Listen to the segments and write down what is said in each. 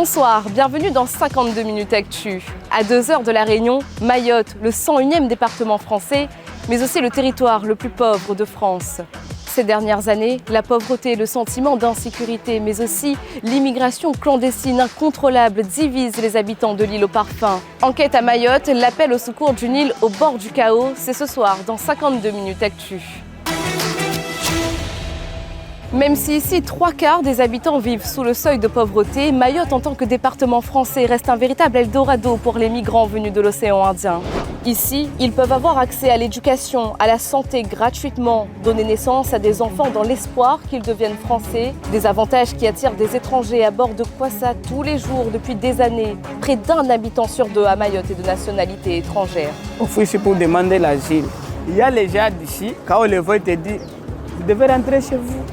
Bonsoir, bienvenue dans 52 minutes Actu. À 2 heures de La Réunion, Mayotte, le 101e département français, mais aussi le territoire le plus pauvre de France. Ces dernières années, la pauvreté, le sentiment d'insécurité, mais aussi l'immigration clandestine incontrôlable divise les habitants de l'île au parfum. Enquête à Mayotte, l'appel au secours d'une île au bord du chaos, c'est ce soir dans 52 minutes Actu. Même si ici, 3/4 des habitants vivent sous le seuil de pauvreté, Mayotte, en tant que département français, reste un véritable Eldorado pour les migrants venus de l'océan Indien. Ici, ils peuvent avoir accès à l'éducation, à la santé gratuitement, donner naissance à des enfants dans l'espoir qu'ils deviennent français, des avantages qui attirent des étrangers à bord de Kwassa tous les jours depuis des années. Près d'1 habitant sur 2 à Mayotte est de nationalité étrangère. On fait ici pour demander l'asile. Il y a les gens d'ici, quand on les voit, ils te disent, vous devez rentrer chez vous.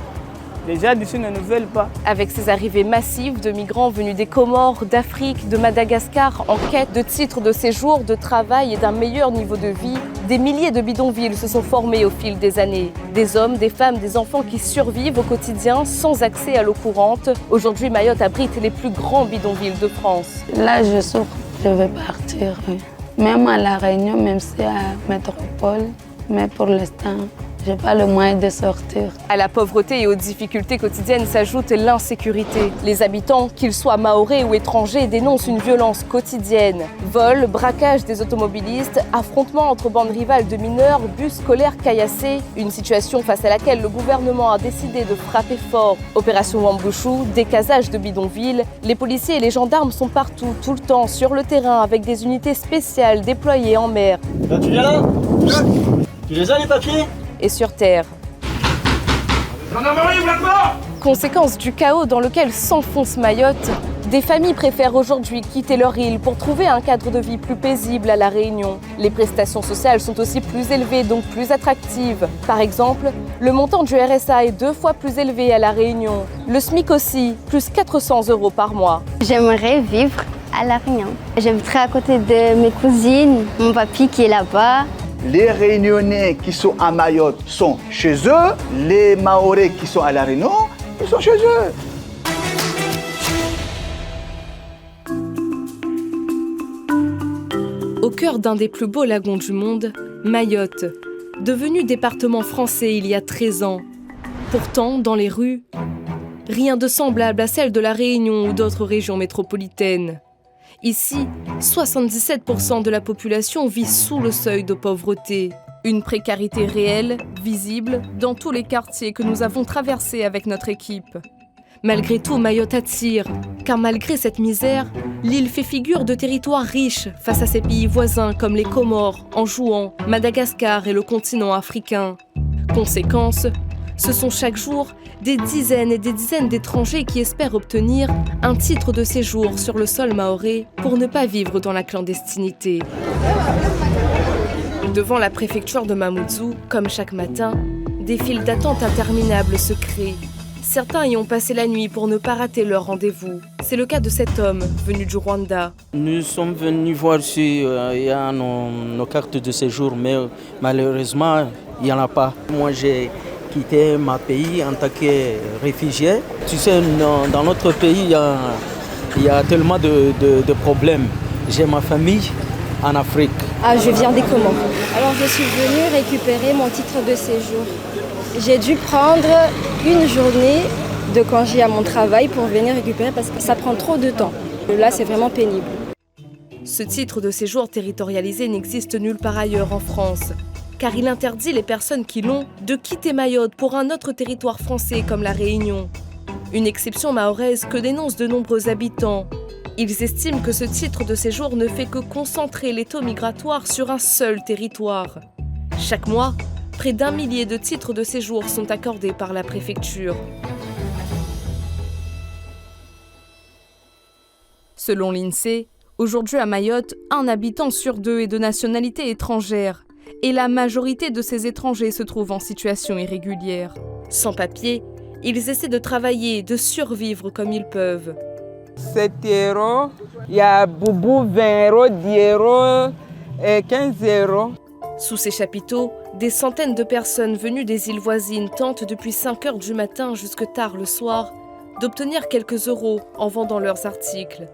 Les gens d'ici ne nous veulent pas. Avec ces arrivées massives de migrants venus des Comores, d'Afrique, de Madagascar, en quête de titres de séjour, de travail et d'un meilleur niveau de vie, des milliers de bidonvilles se sont formés au fil des années. Des hommes, des femmes, des enfants qui survivent au quotidien sans accès à l'eau courante. Aujourd'hui, Mayotte abrite les plus grands bidonvilles de France. Là, je sors, je vais partir. Même à La Réunion, même si à Métropole, mais pour l'instant, je n'ai pas le moyen de sortir. À la pauvreté et aux difficultés quotidiennes s'ajoute l'insécurité. Les habitants, qu'ils soient mahorais ou étrangers, dénoncent une violence quotidienne. Vols, braquage des automobilistes, affrontements entre bandes rivales de mineurs, bus scolaires caillassés. Une situation face à laquelle le gouvernement a décidé de frapper fort. Opération Wambouchou, décasage de bidonvilles. Les policiers et les gendarmes sont partout, tout le temps, sur le terrain, avec des unités spéciales déployées en mer. Là, tu viens là? Tu les as les papiers? Et sur terre. Conséquence du chaos dans lequel s'enfonce Mayotte, des familles préfèrent aujourd'hui quitter leur île pour trouver un cadre de vie plus paisible à La Réunion. Les prestations sociales sont aussi plus élevées, donc plus attractives. Par exemple, le montant du RSA est 2 fois plus élevé à La Réunion. Le SMIC aussi, plus 400 € par mois. J'aimerais vivre à La Réunion. J'habiterai à côté de mes cousines, mon papy qui est là-bas. Les Réunionnais qui sont à Mayotte sont chez eux. Les Mahorais qui sont à La Réunion, ils sont chez eux. Au cœur d'un des plus beaux lagons du monde, Mayotte, devenu département français il y a 13 ans. Pourtant, dans les rues, rien de semblable à celle de La Réunion ou d'autres régions métropolitaines. Ici, 77% de la population vit sous le seuil de pauvreté. Une précarité réelle, visible, dans tous les quartiers que nous avons traversés avec notre équipe. Malgré tout, Mayotte attire, car malgré cette misère, l'île fait figure de territoire riche face à ses pays voisins comme les Comores, Anjouan, Madagascar et le continent africain. Conséquence, ce sont chaque jour des dizaines et des dizaines d'étrangers qui espèrent obtenir un titre de séjour sur le sol mahorais pour ne pas vivre dans la clandestinité. Devant la préfecture de Mamoudzou, comme chaque matin, des files d'attente interminables se créent. Certains y ont passé la nuit pour ne pas rater leur rendez-vous. C'est le cas de cet homme venu du Rwanda. Nous sommes venus voir si il y a nos cartes de séjour, mais malheureusement, il n'y en a pas. Moi, j'ai quitté ma pays en tant que réfugié. Tu sais, dans notre pays, il y a tellement de problèmes. J'ai ma famille en Afrique. Ah, je viens des Comores. Alors, je suis venue récupérer mon titre de séjour. J'ai dû prendre une journée de congé à mon travail pour venir récupérer parce que ça prend trop de temps. Là, c'est vraiment pénible. Ce titre de séjour territorialisé n'existe nulle part ailleurs en France, car il interdit les personnes qui l'ont de quitter Mayotte pour un autre territoire français comme La Réunion. Une exception mahoraise que dénoncent de nombreux habitants. Ils estiment que ce titre de séjour ne fait que concentrer les taux migratoires sur un seul territoire. Chaque mois, près d'1 millier de titres de séjour sont accordés par la préfecture. Selon l'INSEE, aujourd'hui à Mayotte, 1 habitant sur 2 est de nationalité étrangère. Et la majorité de ces étrangers se trouvent en situation irrégulière. Sans papier, ils essaient de travailler, de survivre comme ils peuvent. 7 €, il y a boubou 20 €, 10 € et 15 €. Sous ces chapiteaux, des centaines de personnes venues des îles voisines tentent depuis 5 h du matin jusque tard le soir d'obtenir quelques euros en vendant leurs articles.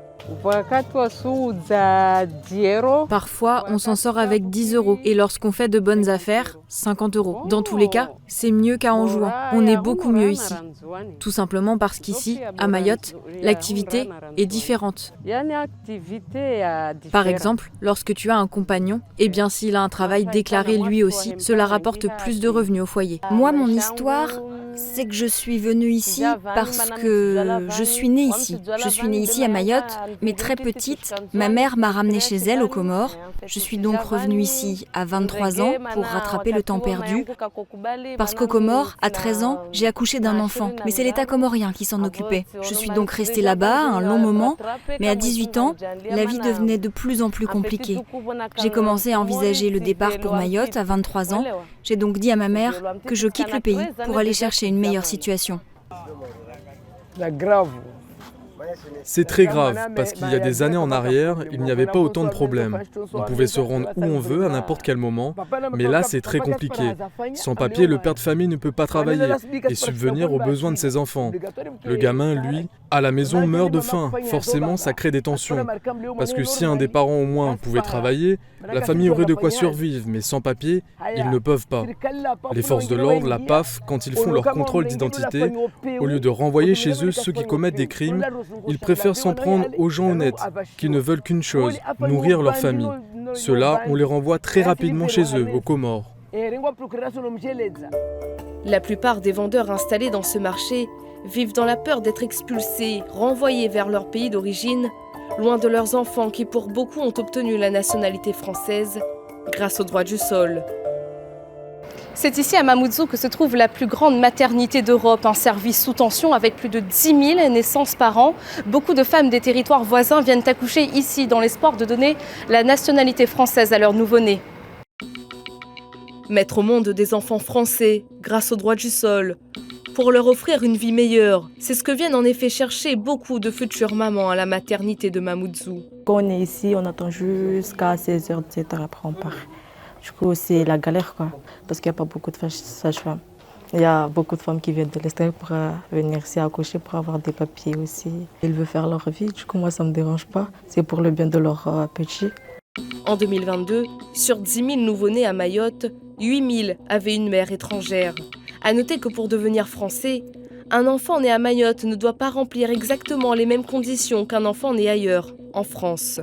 Parfois, on s'en sort avec 10 euros. Et lorsqu'on fait de bonnes affaires, 50 euros. Dans tous les cas, c'est mieux qu'à Anjouan. On est beaucoup mieux ici. Tout simplement parce qu'ici, à Mayotte, l'activité est différente. Par exemple, lorsque tu as un compagnon, eh bien s'il a un travail déclaré lui aussi, cela rapporte plus de revenus au foyer. Moi, mon histoire, c'est que je suis venue ici parce que je suis née ici. Je suis née ici à Mayotte, mais très petite, ma mère m'a ramenée chez elle aux Comores. Je suis donc revenue ici à 23 ans pour rattraper le temps perdu. Parce qu'aux Comores, à 13 ans, j'ai accouché d'un enfant, mais c'est l'État comorien qui s'en occupait. Je suis donc restée là-bas un long moment, mais à 18 ans, la vie devenait de plus en plus compliquée. J'ai commencé à envisager le départ pour Mayotte à 23 ans. J'ai donc dit à ma mère que je quitte le pays pour aller chercher une meilleure situation. C'est très grave, parce qu'il y a des années en arrière, il n'y avait pas autant de problèmes. On pouvait se rendre où on veut, à n'importe quel moment, mais là c'est très compliqué. Sans papier, le père de famille ne peut pas travailler et subvenir aux besoins de ses enfants. Le gamin, lui, à la maison meurt de faim. Forcément, ça crée des tensions. Parce que si un des parents au moins pouvait travailler, la famille aurait de quoi survivre, mais sans papier, ils ne peuvent pas. Les forces de l'ordre, la PAF, quand ils font leur contrôle d'identité, au lieu de renvoyer chez eux ceux qui commettent des crimes, ils préfèrent s'en prendre aux gens honnêtes, qui ne veulent qu'une chose, nourrir leur famille. Ceux-là, on les renvoie très rapidement chez eux, aux Comores. La plupart des vendeurs installés dans ce marché vivent dans la peur d'être expulsés, renvoyés vers leur pays d'origine, loin de leurs enfants qui pour beaucoup ont obtenu la nationalité française grâce au droit du sol. C'est ici à Mamoudzou que se trouve la plus grande maternité d'Europe, un service sous tension avec plus de 10 000 naissances par an. Beaucoup de femmes des territoires voisins viennent accoucher ici dans l'espoir de donner la nationalité française à leur nouveau-né. Mettre au monde des enfants français grâce au droit du sol, pour leur offrir une vie meilleure, c'est ce que viennent en effet chercher beaucoup de futures mamans à la maternité de Mamoudzou. Quand on est ici, on attend jusqu'à 16h, 17h, après on part. Du coup, c'est la galère, quoi, parce qu'il n'y a pas beaucoup de sages-femmes. Il y a beaucoup de femmes qui viennent de l'extérieur pour venir ici accoucher, pour avoir des papiers aussi. Ils veulent faire leur vie, du coup, moi, ça ne me dérange pas. C'est pour le bien de leurs petits. En 2022, sur 10 000 nouveau-nés à Mayotte, 8 000 avaient une mère étrangère. À noter que pour devenir français, un enfant né à Mayotte ne doit pas remplir exactement les mêmes conditions qu'un enfant né ailleurs, en France.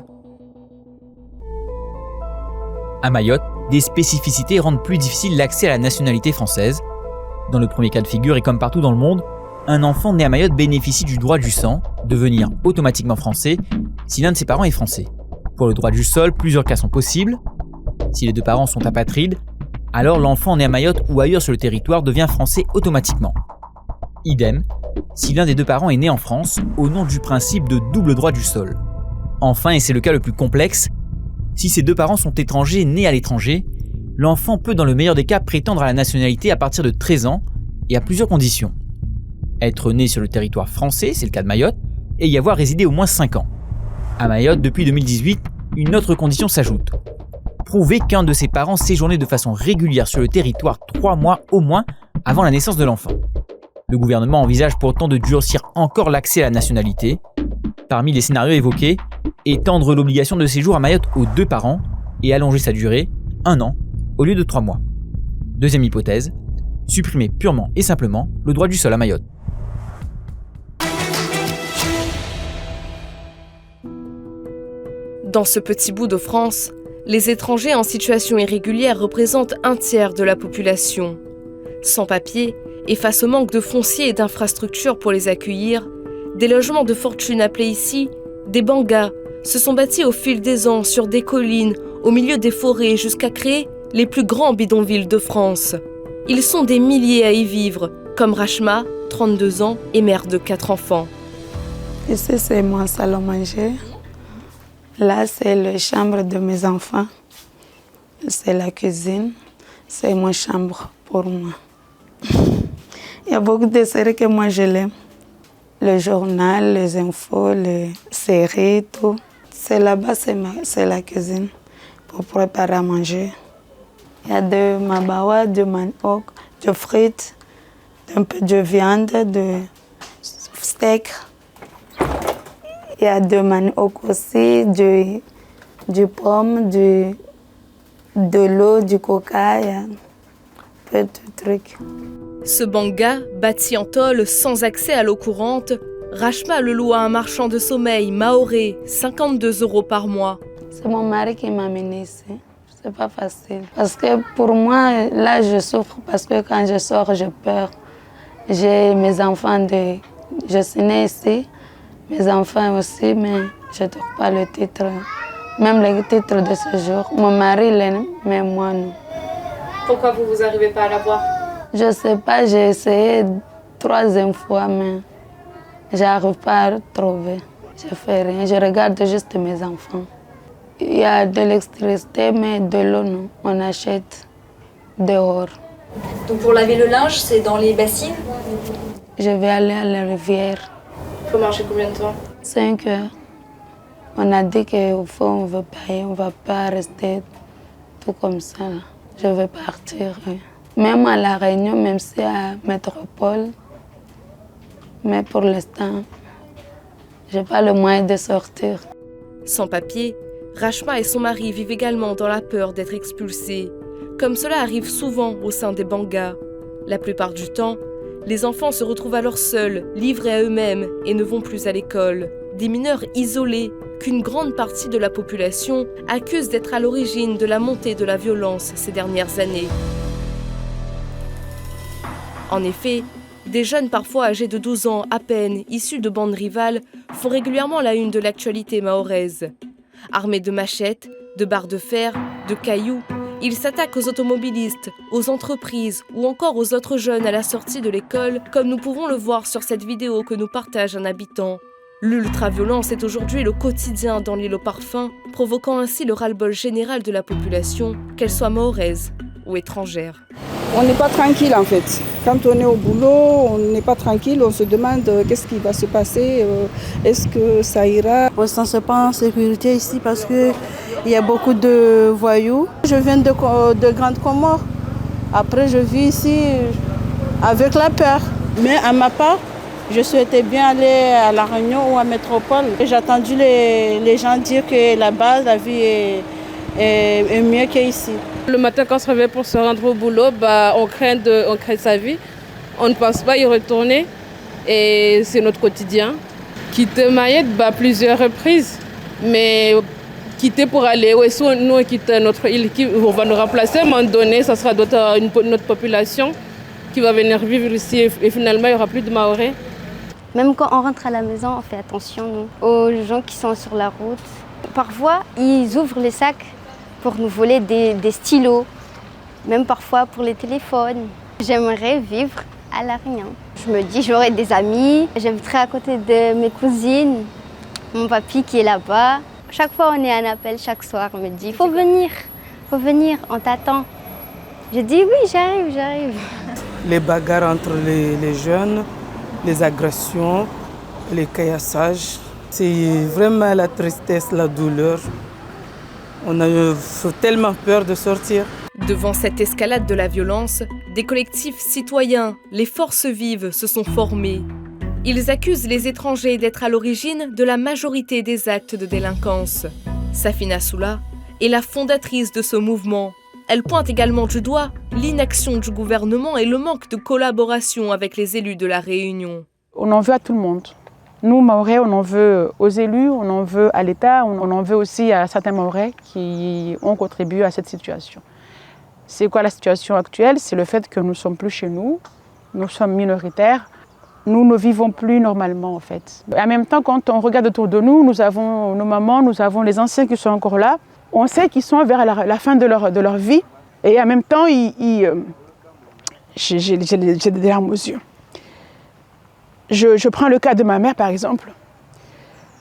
À Mayotte, des spécificités rendent plus difficile l'accès à la nationalité française. Dans le premier cas de figure, et comme partout dans le monde, un enfant né à Mayotte bénéficie du droit du sang, devenir automatiquement français, si l'un de ses parents est français. Pour le droit du sol, plusieurs cas sont possibles. Si les deux parents sont apatrides, alors l'enfant né à Mayotte ou ailleurs sur le territoire devient français automatiquement. Idem, si l'un des deux parents est né en France, au nom du principe de double droit du sol. Enfin, et c'est le cas le plus complexe, si ces deux parents sont étrangers nés à l'étranger, l'enfant peut dans le meilleur des cas prétendre à la nationalité à partir de 13 ans et à plusieurs conditions. Être né sur le territoire français, c'est le cas de Mayotte, et y avoir résidé au moins 5 ans. À Mayotte, depuis 2018, une autre condition s'ajoute. Prouver qu'un de ses parents séjournait de façon régulière sur le territoire 3 mois au moins avant la naissance de l'enfant. Le gouvernement envisage pourtant de durcir encore l'accès à la nationalité. Parmi les scénarios évoqués, étendre l'obligation de séjour à Mayotte aux deux parents et allonger sa durée, 1 an, au lieu de 3 mois. Deuxième hypothèse, supprimer purement et simplement le droit du sol à Mayotte. Dans ce petit bout de France, les étrangers en situation irrégulière représentent 1/3 de la population. Sans papier, et face au manque de foncier et d'infrastructures pour les accueillir, des logements de fortune appelés ici des bangas se sont bâtis au fil des ans sur des collines, au milieu des forêts, jusqu'à créer les plus grands bidonvilles de France. Ils sont des milliers à y vivre, comme Rachma, 32 ans et mère de 4 enfants. Ici, c'est mon salon manger. Là, c'est la chambre de mes enfants. C'est la cuisine. C'est ma chambre pour moi. Il y a beaucoup de séries que moi je l'aime. Le journal, les infos, les séries, tout. C'est là-bas, c'est la cuisine pour préparer à manger. Il y a de mabawa, de manioc, de frites, un peu de viande, de steak. steak. Il y a du manioc aussi, du pomme, de l'eau, du coca, il y a peu de trucs. Ce banga, bâti en tôle sans accès à l'eau courante, Rachma le loue à un marchand de sommeil maoré, 52 € par mois. C'est mon mari qui m'a amenée ici. C'est pas facile. Parce que pour moi, là, je souffre parce que quand je sors, j'ai peur. J'ai mes enfants, je suis née ici, mes enfants aussi, mais je ne trouve pas le titre. Même le titre de séjour. Mon mari l'a, mais moi non. Pourquoi vous n'arrivez pas à l'avoir? Je ne sais pas, j'ai essayé 3e fois, mais je n'arrive pas à le trouver. Je ne fais rien, je regarde juste mes enfants. Il y a de l'électricité, mais de l'eau, non. On achète dehors. Donc pour laver le linge, c'est dans les bassines? Je vais aller à la rivière. Il faut marcher combien de temps? 5 heures. On a dit qu'au fond, on veut payer, on ne va pas rester tout comme ça. Là. Je vais partir. Même à La Réunion, même si à Métropole. Mais pour l'instant, je n'ai pas le moyen de sortir. Sans papier, Rachma et son mari vivent également dans la peur d'être expulsés. Comme cela arrive souvent au sein des bangas. La plupart du temps, les enfants se retrouvent alors seuls, livrés à eux-mêmes et ne vont plus à l'école. Des mineurs isolés qu'une grande partie de la population accuse d'être à l'origine de la montée de la violence ces dernières années. En effet, des jeunes parfois âgés de 12 ans à peine, issus de bandes rivales, font régulièrement la une de l'actualité mahoraise. Armés de machettes, de barres de fer, de cailloux, ils s'attaquent aux automobilistes, aux entreprises ou encore aux autres jeunes à la sortie de l'école, comme nous pouvons le voir sur cette vidéo que nous partage un habitant. L'ultra-violence est aujourd'hui le quotidien dans l'île aux parfums, provoquant ainsi le ras-le-bol général de la population, qu'elle soit mahoraise ou étrangère. On n'est pas tranquille en fait. Quand on est au boulot, on n'est pas tranquille, on se demande qu'est-ce qui va se passer, est-ce que ça ira. On ne se sent pas en sécurité ici parce qu'il y a beaucoup de voyous. Je viens de Grande Comore. Après, je vis ici avec la peur. Mais à ma part, je souhaitais bien aller à La Réunion ou à Métropole. J'ai entendu les gens dire que là-bas, la vie est mieux qu'ici. Le matin, quand on se réveille pour se rendre au boulot, on craint sa vie. On ne pense pas y retourner et c'est notre quotidien. Quitter Mayotte, plusieurs reprises, mais quitter pour aller où nous on quitte notre île, on va nous remplacer, à un moment donné, ça sera notre population qui va venir vivre ici et finalement il n'y aura plus de Mahorais. Même quand on rentre à la maison, on fait attention nous, aux gens qui sont sur la route. Parfois, ils ouvrent les sacs pour nous voler des stylos, même parfois pour les téléphones. J'aimerais vivre à La Réunion. Je me dis, j'aurai des amis, j'habiterai à côté de mes cousines, mon papy qui est là-bas. Chaque fois, on est en appel, chaque soir, on me dit, faut venir, on t'attend. Je dis, oui, j'arrive. Les bagarres entre les jeunes, les agressions, les caillassages, c'est vraiment la tristesse, la douleur. On a tellement peur de sortir. Devant cette escalade de la violence, des collectifs citoyens, les forces vives, se sont formés. Ils accusent les étrangers d'être à l'origine de la majorité des actes de délinquance. Safina Soula est la fondatrice de ce mouvement. Elle pointe également du doigt l'inaction du gouvernement et le manque de collaboration avec les élus de La Réunion. On en veut à tout le monde. Nous, Mahorais, on en veut aux élus, on en veut à l'État, on en veut aussi à certains Mahorais qui ont contribué à cette situation. C'est quoi la situation actuelle? C'est le fait que nous ne sommes plus chez nous, nous sommes minoritaires, nous ne vivons plus normalement en fait. Et en même temps, quand on regarde autour de nous, nous avons nos mamans, nous avons les anciens qui sont encore là. On sait qu'ils sont vers la fin de leur vie et en même temps, j'ai des larmes aux yeux. Je prends le cas de ma mère par exemple.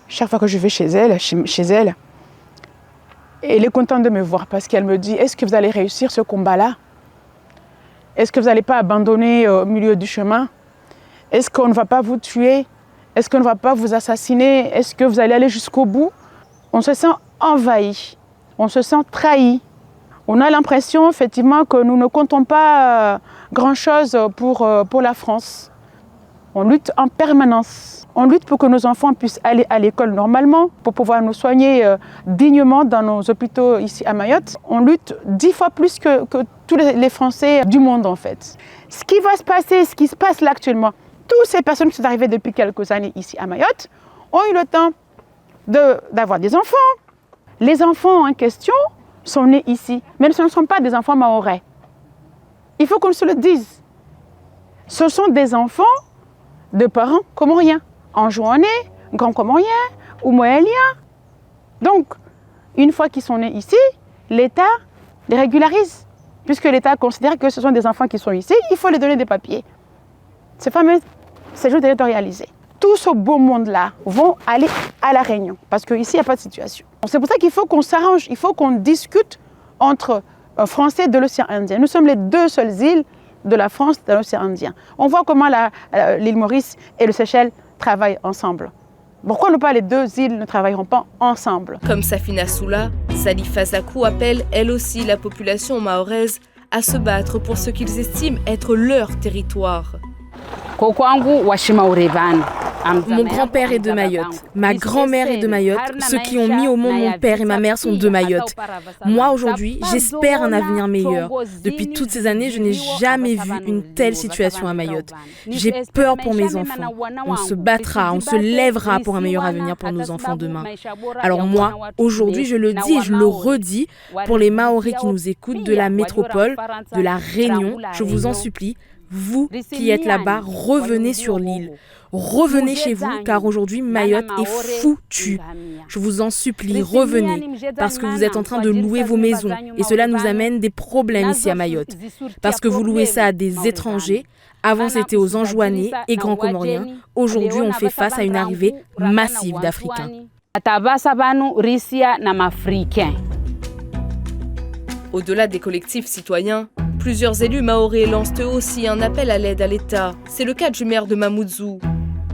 Chaque fois que je vais chez elle, elle est contente de me voir parce qu'elle me dit « Est-ce que vous allez réussir ce combat-là? Est-ce que vous n'allez pas abandonner au milieu du chemin? Est-ce qu'on ne va pas vous tuer? Est-ce qu'on ne va pas vous assassiner? Est-ce que vous allez aller jusqu'au bout ?» On se sent envahi, on se sent trahi. On a l'impression effectivement que nous ne comptons pas grand-chose pour la France. On lutte en permanence. On lutte pour que nos enfants puissent aller à l'école normalement, pour pouvoir nous soigner dignement dans nos hôpitaux ici à Mayotte. On lutte 10 fois plus que tous les Français du monde en fait. Ce qui va se passer, ce qui se passe là actuellement, toutes ces personnes qui sont arrivées depuis quelques années ici à Mayotte ont eu le temps d'avoir des enfants. Les enfants en question sont nés ici, mais ce ne sont pas des enfants mahorais. Il faut qu'on se le dise. Ce sont des enfants de parents comoriens, anjouanais, grands comoriens ou moëliens. Donc, une fois qu'ils sont nés ici, l'État les régularise. Puisque l'État considère que ce sont des enfants qui sont ici, il faut les donner des papiers. Ces fameux séjours territorialisés. Tout ce beau monde-là vont aller à La Réunion, parce qu'ici, il n'y a pas de situation. C'est pour ça qu'il faut qu'on s'arrange, il faut qu'on discute entre Français de l'océan Indien. Nous sommes les deux seules îles de la France de l'océan Indien. On voit comment l'île Maurice et le Seychelles travaillent ensemble. Pourquoi ne pas les deux îles ne travailleront pas ensemble? Comme Safina Soula, Salifa Zakou appelle elle aussi la population mahoraise à se battre pour ce qu'ils estiment être leur territoire. Mon grand-père est de Mayotte, ma grand-mère est de Mayotte, ceux qui ont mis au monde mon père et ma mère sont de Mayotte. Moi aujourd'hui, j'espère un avenir meilleur. Depuis toutes ces années, je n'ai jamais vu une telle situation à Mayotte. J'ai peur pour mes enfants. On se battra, on se lèvera pour un meilleur avenir pour nos enfants demain. Alors moi, aujourd'hui, je le dis et je le redis, pour les Mahorais qui nous écoutent de la métropole, de la Réunion, je vous en supplie, vous qui êtes là-bas, revenez sur l'île. Revenez chez vous, car aujourd'hui, Mayotte est foutue. Je vous en supplie, revenez, parce que vous êtes en train de louer vos maisons, et cela nous amène des problèmes ici à Mayotte. Parce que vous louez ça à des étrangers, avant c'était aux Anjouanais et Grands Comoriens, aujourd'hui on fait face à une arrivée massive d'Africains. Au-delà des collectifs citoyens, plusieurs élus mahorais lancent eux aussi un appel à l'aide à l'État. C'est le cas du maire de Mamoudzou.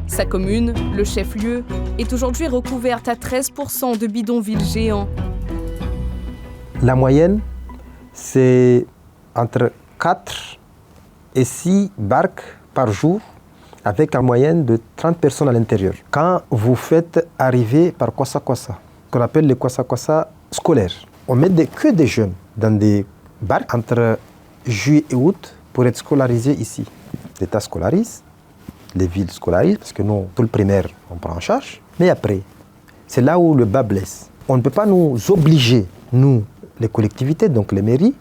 Sa commune, le chef-lieu, est aujourd'hui recouverte à 13% de bidonvilles géants. La moyenne, c'est entre 4 et 6 barques par jour, avec en moyenne de 30 personnes à l'intérieur. Quand vous faites arriver par Kwassa-Kwassa, qu'on appelle les Kwassa-Kwassa scolaires, on met que des jeunes dans des barques entre juillet et août pour être scolarisés ici. L'État scolarise, les villes scolarisent, parce que nous, tout le primaire, on prend en charge. Mais après, c'est là où le bas blesse. On ne peut pas nous obliger, nous, les collectivités, donc les mairies,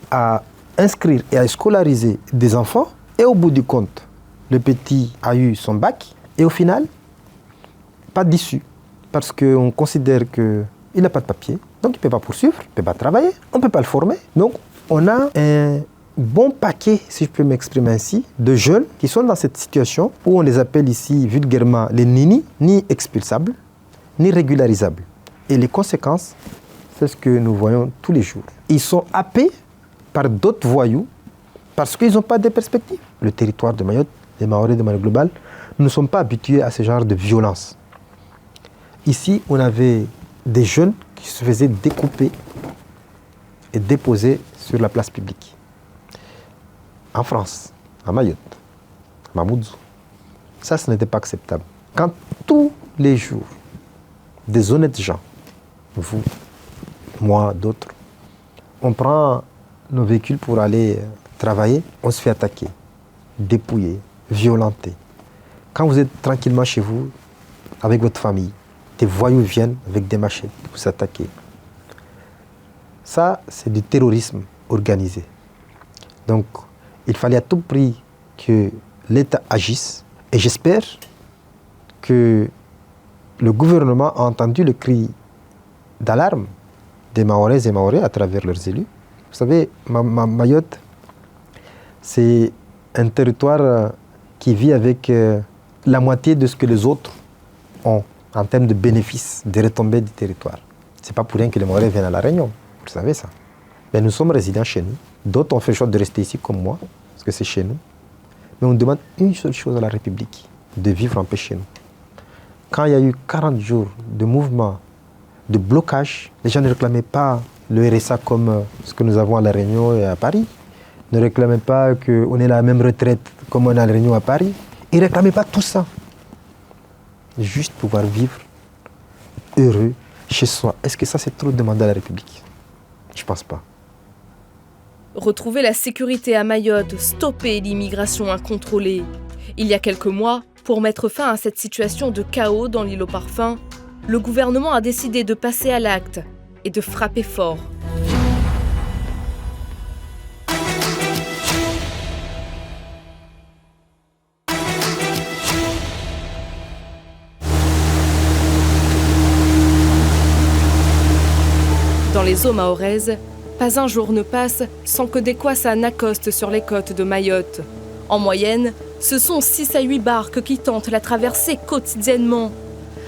à inscrire et à scolariser des enfants. Et au bout du compte, le petit a eu son bac et au final, pas d'issue. Parce qu'on considère qu'il n'a pas de papier, donc il ne peut pas poursuivre, il ne peut pas travailler, on ne peut pas le former. Donc on a un bon paquet, si je peux m'exprimer ainsi, de jeunes qui sont dans cette situation où on les appelle ici vulgairement les nini, ni expulsables, ni régularisables. Et les conséquences, c'est ce que nous voyons tous les jours. Ils sont happés par d'autres voyous parce qu'ils n'ont pas de perspective. Le territoire de Mayotte, les Mahorais de manière globale, nous ne sommes pas habitués à ce genre de violence. Ici, on avait des jeunes qui se faisaient découper et déposer sur la place publique. En France, à Mayotte, à Mamoudzou. Ça, ce n'était pas acceptable. Quand tous les jours, des honnêtes gens, vous, moi, d'autres, on prend nos véhicules pour aller travailler, on se fait attaquer, dépouiller, violenter. Quand vous êtes tranquillement chez vous, avec votre famille, des voyous viennent avec des machettes vous attaquer. Ça, c'est du terrorisme organisé. Donc, il fallait à tout prix que l'État agisse. Et j'espère que le gouvernement a entendu le cri d'alarme des Mahoraises et Mahorais à travers leurs élus. Vous savez, Mayotte, c'est un territoire qui vit avec la moitié de ce que les autres ont en termes de bénéfices, des retombées du territoire. Ce n'est pas pour rien que les Mahorais viennent à La Réunion, vous savez ça. Mais nous sommes résidents chez nous. D'autres ont fait le choix de rester ici comme moi, parce que c'est chez nous. Mais on demande une seule chose à la République, de vivre en paix chez nous. Quand il y a eu 40 jours de mouvement, de blocage, les gens ne réclamaient pas le RSA comme ce que nous avons à La Réunion et à Paris. Ne réclamaient pas qu'on ait la même retraite comme on a à La Réunion et à Paris. Ils ne réclamaient pas tout ça. Juste pouvoir vivre heureux chez soi. Est-ce que ça, c'est trop demandé à la République? Je ne pense pas. Retrouver la sécurité à Mayotte, stopper l'immigration incontrôlée. Il y a quelques mois, pour mettre fin à cette situation de chaos dans l'île aux parfums, le gouvernement a décidé de passer à l'acte et de frapper fort. Dans les eaux mahoraises, pas un jour ne passe sans que des kwassa n'accostent sur les côtes de Mayotte. En moyenne, ce sont 6 à 8 barques qui tentent la traversée quotidiennement.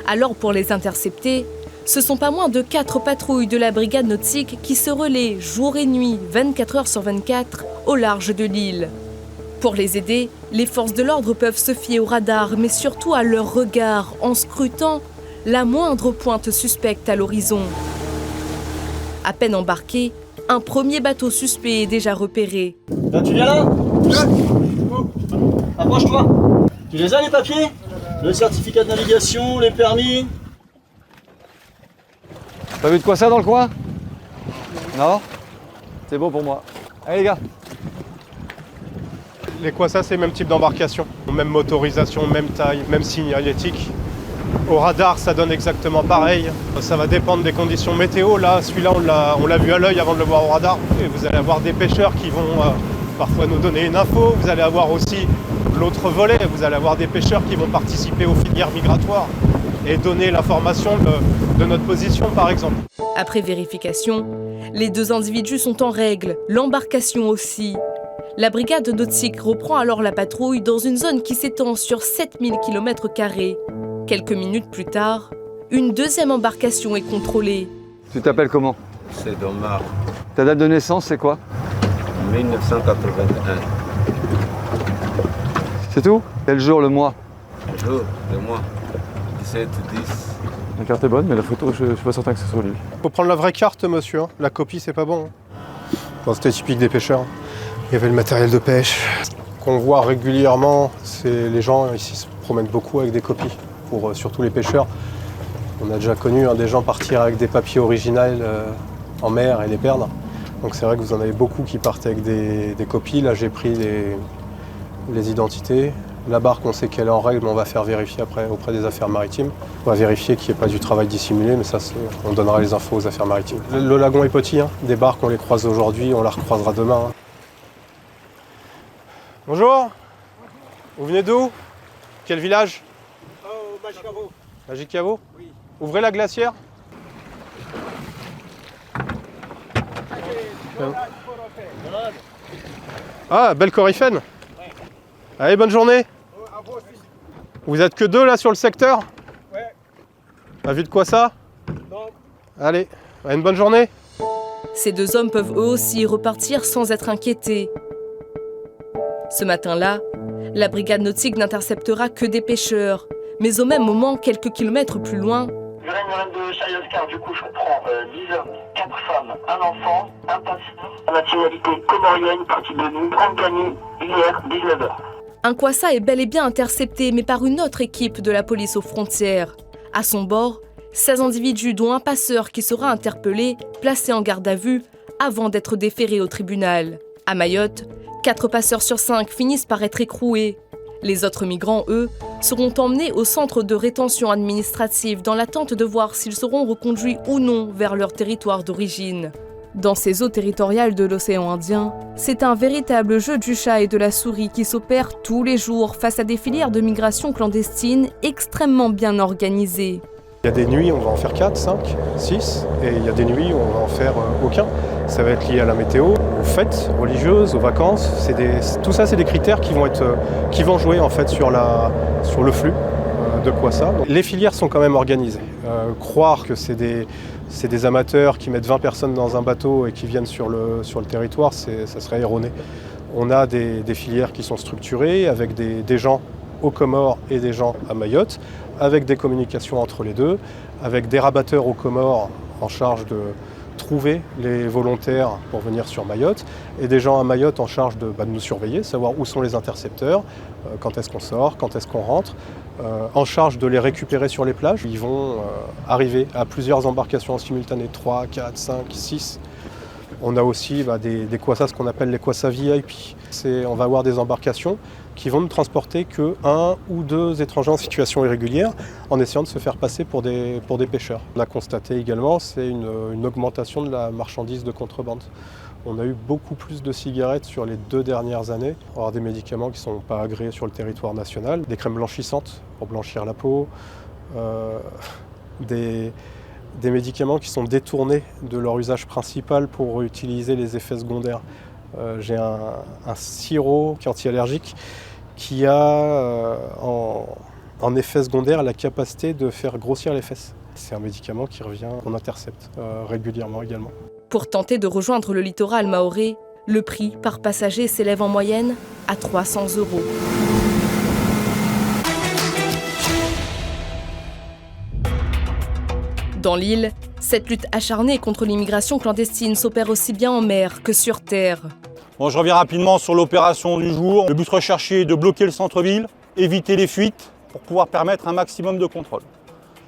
Alors pour les intercepter, ce sont pas moins de 4 patrouilles de la brigade nautique qui se relaient jour et nuit, 24 heures sur 24, au large de l'île. Pour les aider, les forces de l'ordre peuvent se fier au radar, mais surtout à leur regard, en scrutant la moindre pointe suspecte à l'horizon. À peine embarqué, un premier bateau suspect est déjà repéré. Là, tu viens là? Approche-toi. Tu les as les papiers? Le certificat de navigation, les permis? T'as vu de quoi ça dans le coin? Non? C'est bon pour moi. Allez les gars. Les kwassa, c'est le même type d'embarcation. Même motorisation, même taille, même signalétique. Au radar, ça donne exactement pareil. Ça va dépendre des conditions météo. Là, celui-là, on l'a vu à l'œil avant de le voir au radar. Et vous allez avoir des pêcheurs qui vont parfois nous donner une info. Vous allez avoir aussi l'autre volet. Vous allez avoir des pêcheurs qui vont participer aux filières migratoires et donner l'information de notre position, par exemple. Après vérification, les 2 individus sont en règle, l'embarcation aussi. La brigade nautique reprend alors la patrouille dans une zone qui s'étend sur 7000 km². Quelques minutes plus tard, une deuxième embarcation est contrôlée. Tu t'appelles comment? C'est Domar. Ta date de naissance, c'est quoi? 1981. C'est tout? Quel jour, le mois? Le jour, le mois. 17-10. La carte est bonne, mais la photo, je suis pas certain que ce soit lui. Faut prendre la vraie carte, monsieur. La copie, c'est pas bon. Bon, c'était typique des pêcheurs. Il y avait le matériel de pêche. Qu'on voit régulièrement, c'est les gens ici se promènent beaucoup avec des copies. Pour surtout les pêcheurs. On a déjà connu des gens partir avec des papiers originaux en mer et les perdre. Donc c'est vrai que vous en avez beaucoup qui partent avec des copies. Là j'ai pris les identités. La barque, on sait qu'elle est en règle, mais on va faire vérifier après auprès des affaires maritimes. On va vérifier qu'il n'y ait pas du travail dissimulé, mais ça on donnera les infos aux affaires maritimes. Le lagon est petit, des barques on les croise aujourd'hui, on la recroisera demain. Bonjour. Vous venez d'où? Quel village? Magicavo? Oui. Ouvrez la glacière. Ah, belle coryphène. Allez, bonne journée. Vous êtes que 2 là sur le secteur? Ouais. T'as vu de quoi ça? Non. Allez, une bonne journée. Ces 2 hommes peuvent eux aussi repartir sans être inquiétés. Ce matin-là, la brigade nautique n'interceptera que des pêcheurs. Mais au même moment, quelques kilomètres plus loin... Je règne de Chayoscar, du coup je comprends 10 hommes, 4 femmes, un enfant, un passeur, nationalité comorienne, partie de nous, Grande Cagny, hier, 19h. Un kwassa est bel et bien intercepté, mais par une autre équipe de la police aux frontières. À son bord, 16 individus, dont un passeur qui sera interpellé, placé en garde à vue, avant d'être déféré au tribunal. À Mayotte, 4 passeurs sur 5 finissent par être écroués. Les autres migrants, eux, seront emmenés au centre de rétention administrative dans l'attente de voir s'ils seront reconduits ou non vers leur territoire d'origine. Dans ces eaux territoriales de l'océan Indien, c'est un véritable jeu du chat et de la souris qui s'opère tous les jours face à des filières de migration clandestine extrêmement bien organisées. Il y a des nuits, on va en faire 4, 5, 6, et il y a des nuits où on va en faire aucun. Ça va être lié à la météo, aux fêtes religieuses, aux vacances. Tout ça, c'est des critères qui vont jouer en fait sur le flux de kwassa. Les filières sont quand même organisées. Croire que c'est des amateurs qui mettent 20 personnes dans un bateau et qui viennent sur le territoire, ça serait erroné. On a des filières qui sont structurées avec des gens aux Comores et des gens à Mayotte, avec des communications entre les deux, avec des rabatteurs aux Comores en charge de trouver les volontaires pour venir sur Mayotte et des gens à Mayotte en charge de nous surveiller, savoir où sont les intercepteurs, quand est-ce qu'on sort, quand est-ce qu'on rentre, en charge de les récupérer sur les plages. Ils vont arriver à plusieurs embarcations en simultané, 3, 4, 5, 6. On a aussi des quassas, ce qu'on appelle les quassas VIP. On va avoir des embarcations qui vont ne transporter que 1 ou 2 étrangers en situation irrégulière en essayant de se faire passer pour des pêcheurs. On a constaté également une augmentation de la marchandise de contrebande. On a eu beaucoup plus de cigarettes sur les 2 dernières années. On va avoir des médicaments qui ne sont pas agréés sur le territoire national, des crèmes blanchissantes pour blanchir la peau, des médicaments qui sont détournés de leur usage principal pour utiliser les effets secondaires. J'ai un sirop qui est anti-allergique qui a en effet secondaire la capacité de faire grossir les fesses. C'est un médicament qui revient, qu'on intercepte régulièrement également. Pour tenter de rejoindre le littoral mahorais, le prix par passager s'élève en moyenne à 300 €. Dans l'île, cette lutte acharnée contre l'immigration clandestine s'opère aussi bien en mer que sur terre. Bon, je reviens rapidement sur l'opération du jour. Le but recherché est de bloquer le centre-ville, éviter les fuites pour pouvoir permettre un maximum de contrôle.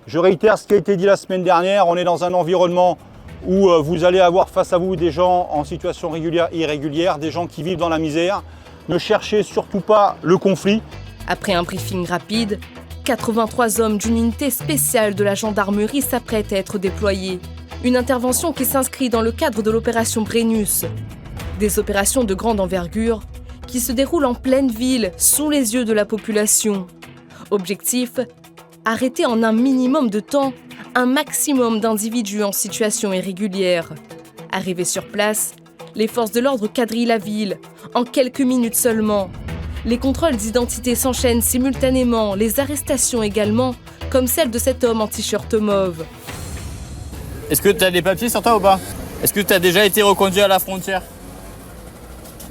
Je réitère ce qui a été dit la semaine dernière, on est dans un environnement où vous allez avoir face à vous des gens en situation régulière et irrégulière, des gens qui vivent dans la misère. Ne cherchez surtout pas le conflit. Après un briefing rapide, 83 hommes d'une unité spéciale de la gendarmerie s'apprêtent à être déployés. Une intervention qui s'inscrit dans le cadre de l'opération Brennus. Des opérations de grande envergure qui se déroulent en pleine ville, sous les yeux de la population. Objectif, arrêter en un minimum de temps un maximum d'individus en situation irrégulière. Arrivés sur place, les forces de l'ordre quadrillent la ville, en quelques minutes seulement. Les contrôles d'identité s'enchaînent simultanément, les arrestations également, comme celle de cet homme en t-shirt mauve. Est-ce que tu as des papiers sur toi ou pas? Est-ce que tu as déjà été reconduit à la frontière?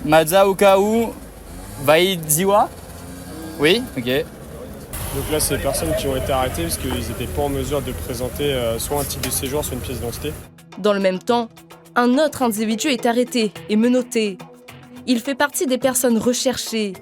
Madza Ukaou Vaïd Ziwa? Oui? Ok. Donc là, c'est les personnes qui ont été arrêtées parce qu'ils n'étaient pas en mesure de présenter soit un titre de séjour, soit une pièce d'identité. Dans le même temps, un autre individu est arrêté et menotté. Il fait partie des personnes recherchées.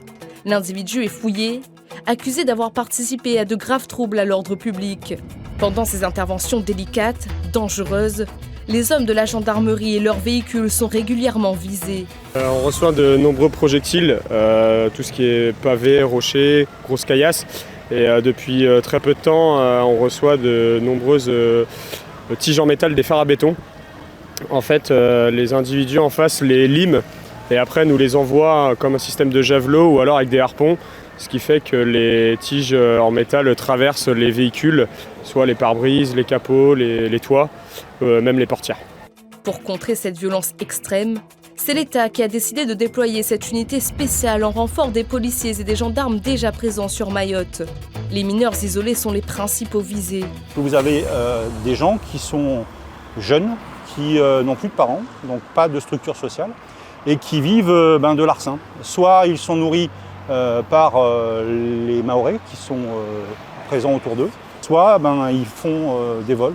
L'individu est fouillé, accusé d'avoir participé à de graves troubles à l'ordre public. Pendant ces interventions délicates, dangereuses, les hommes de la gendarmerie et leurs véhicules sont régulièrement visés. On reçoit de nombreux projectiles, tout ce qui est pavés, rochers, grosses caillasses. Et depuis très peu de temps, on reçoit de nombreuses tiges en métal, des fers à béton. En fait, les individus en face les liment et après nous les envoient comme un système de javelot ou alors avec des harpons, ce qui fait que les tiges en métal traversent les véhicules, soit les pare-brises, les capots, les toits, même les portières. Pour contrer cette violence extrême, c'est l'État qui a décidé de déployer cette unité spéciale en renfort des policiers et des gendarmes déjà présents sur Mayotte. Les mineurs isolés sont les principaux visés. Vous avez des gens qui sont jeunes, qui n'ont plus de parents, donc pas de structure sociale, et qui vivent de larcin. Soit ils sont nourris par les Mahorais qui sont présents autour d'eux, soit ils font des vols,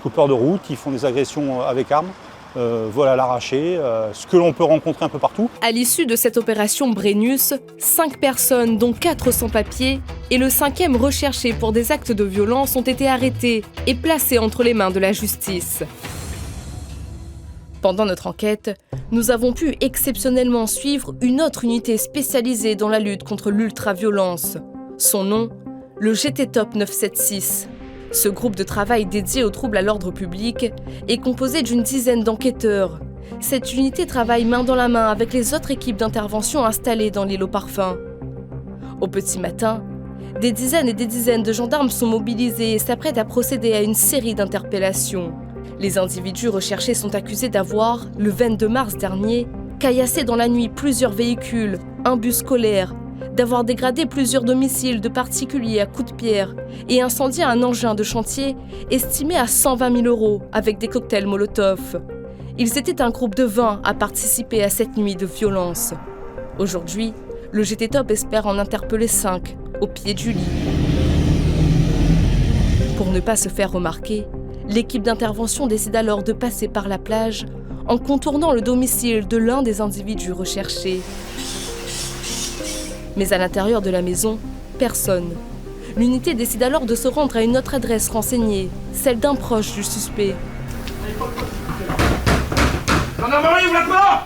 coupeurs de route, ils font des agressions avec armes, vol à l'arraché, ce que l'on peut rencontrer un peu partout. À l'issue de cette opération Brennus, 5 personnes, dont 4 sans papier, et le 5e recherché pour des actes de violence ont été arrêtés et placés entre les mains de la justice. Pendant notre enquête, nous avons pu exceptionnellement suivre une autre unité spécialisée dans la lutte contre l'ultraviolence. Son nom, le GT Top 976. Ce groupe de travail dédié aux troubles à l'ordre public est composé d'une dizaine d'enquêteurs. Cette unité travaille main dans la main avec les autres équipes d'intervention installées dans l'île aux parfums. Au petit matin, des dizaines et des dizaines de gendarmes sont mobilisés et s'apprêtent à procéder à une série d'interpellations. Les individus recherchés sont accusés d'avoir, le 22 mars dernier, caillassé dans la nuit plusieurs véhicules, un bus scolaire, d'avoir dégradé plusieurs domiciles de particuliers à coups de pierre et incendié un engin de chantier estimé à 120 000 € avec des cocktails Molotov. Ils étaient un groupe de 20 à participer à cette nuit de violence. Aujourd'hui, le GT Top espère en interpeller 5 au pied du lit. Pour ne pas se faire remarquer, L'équipe d'intervention décide alors de passer par la plage en contournant le domicile de l'un des individus recherchés. Mais à l'intérieur de la maison, personne. L'unité décide alors de se rendre à une autre adresse renseignée, celle d'un proche du suspect. Gendarmerie, ouvre la porte!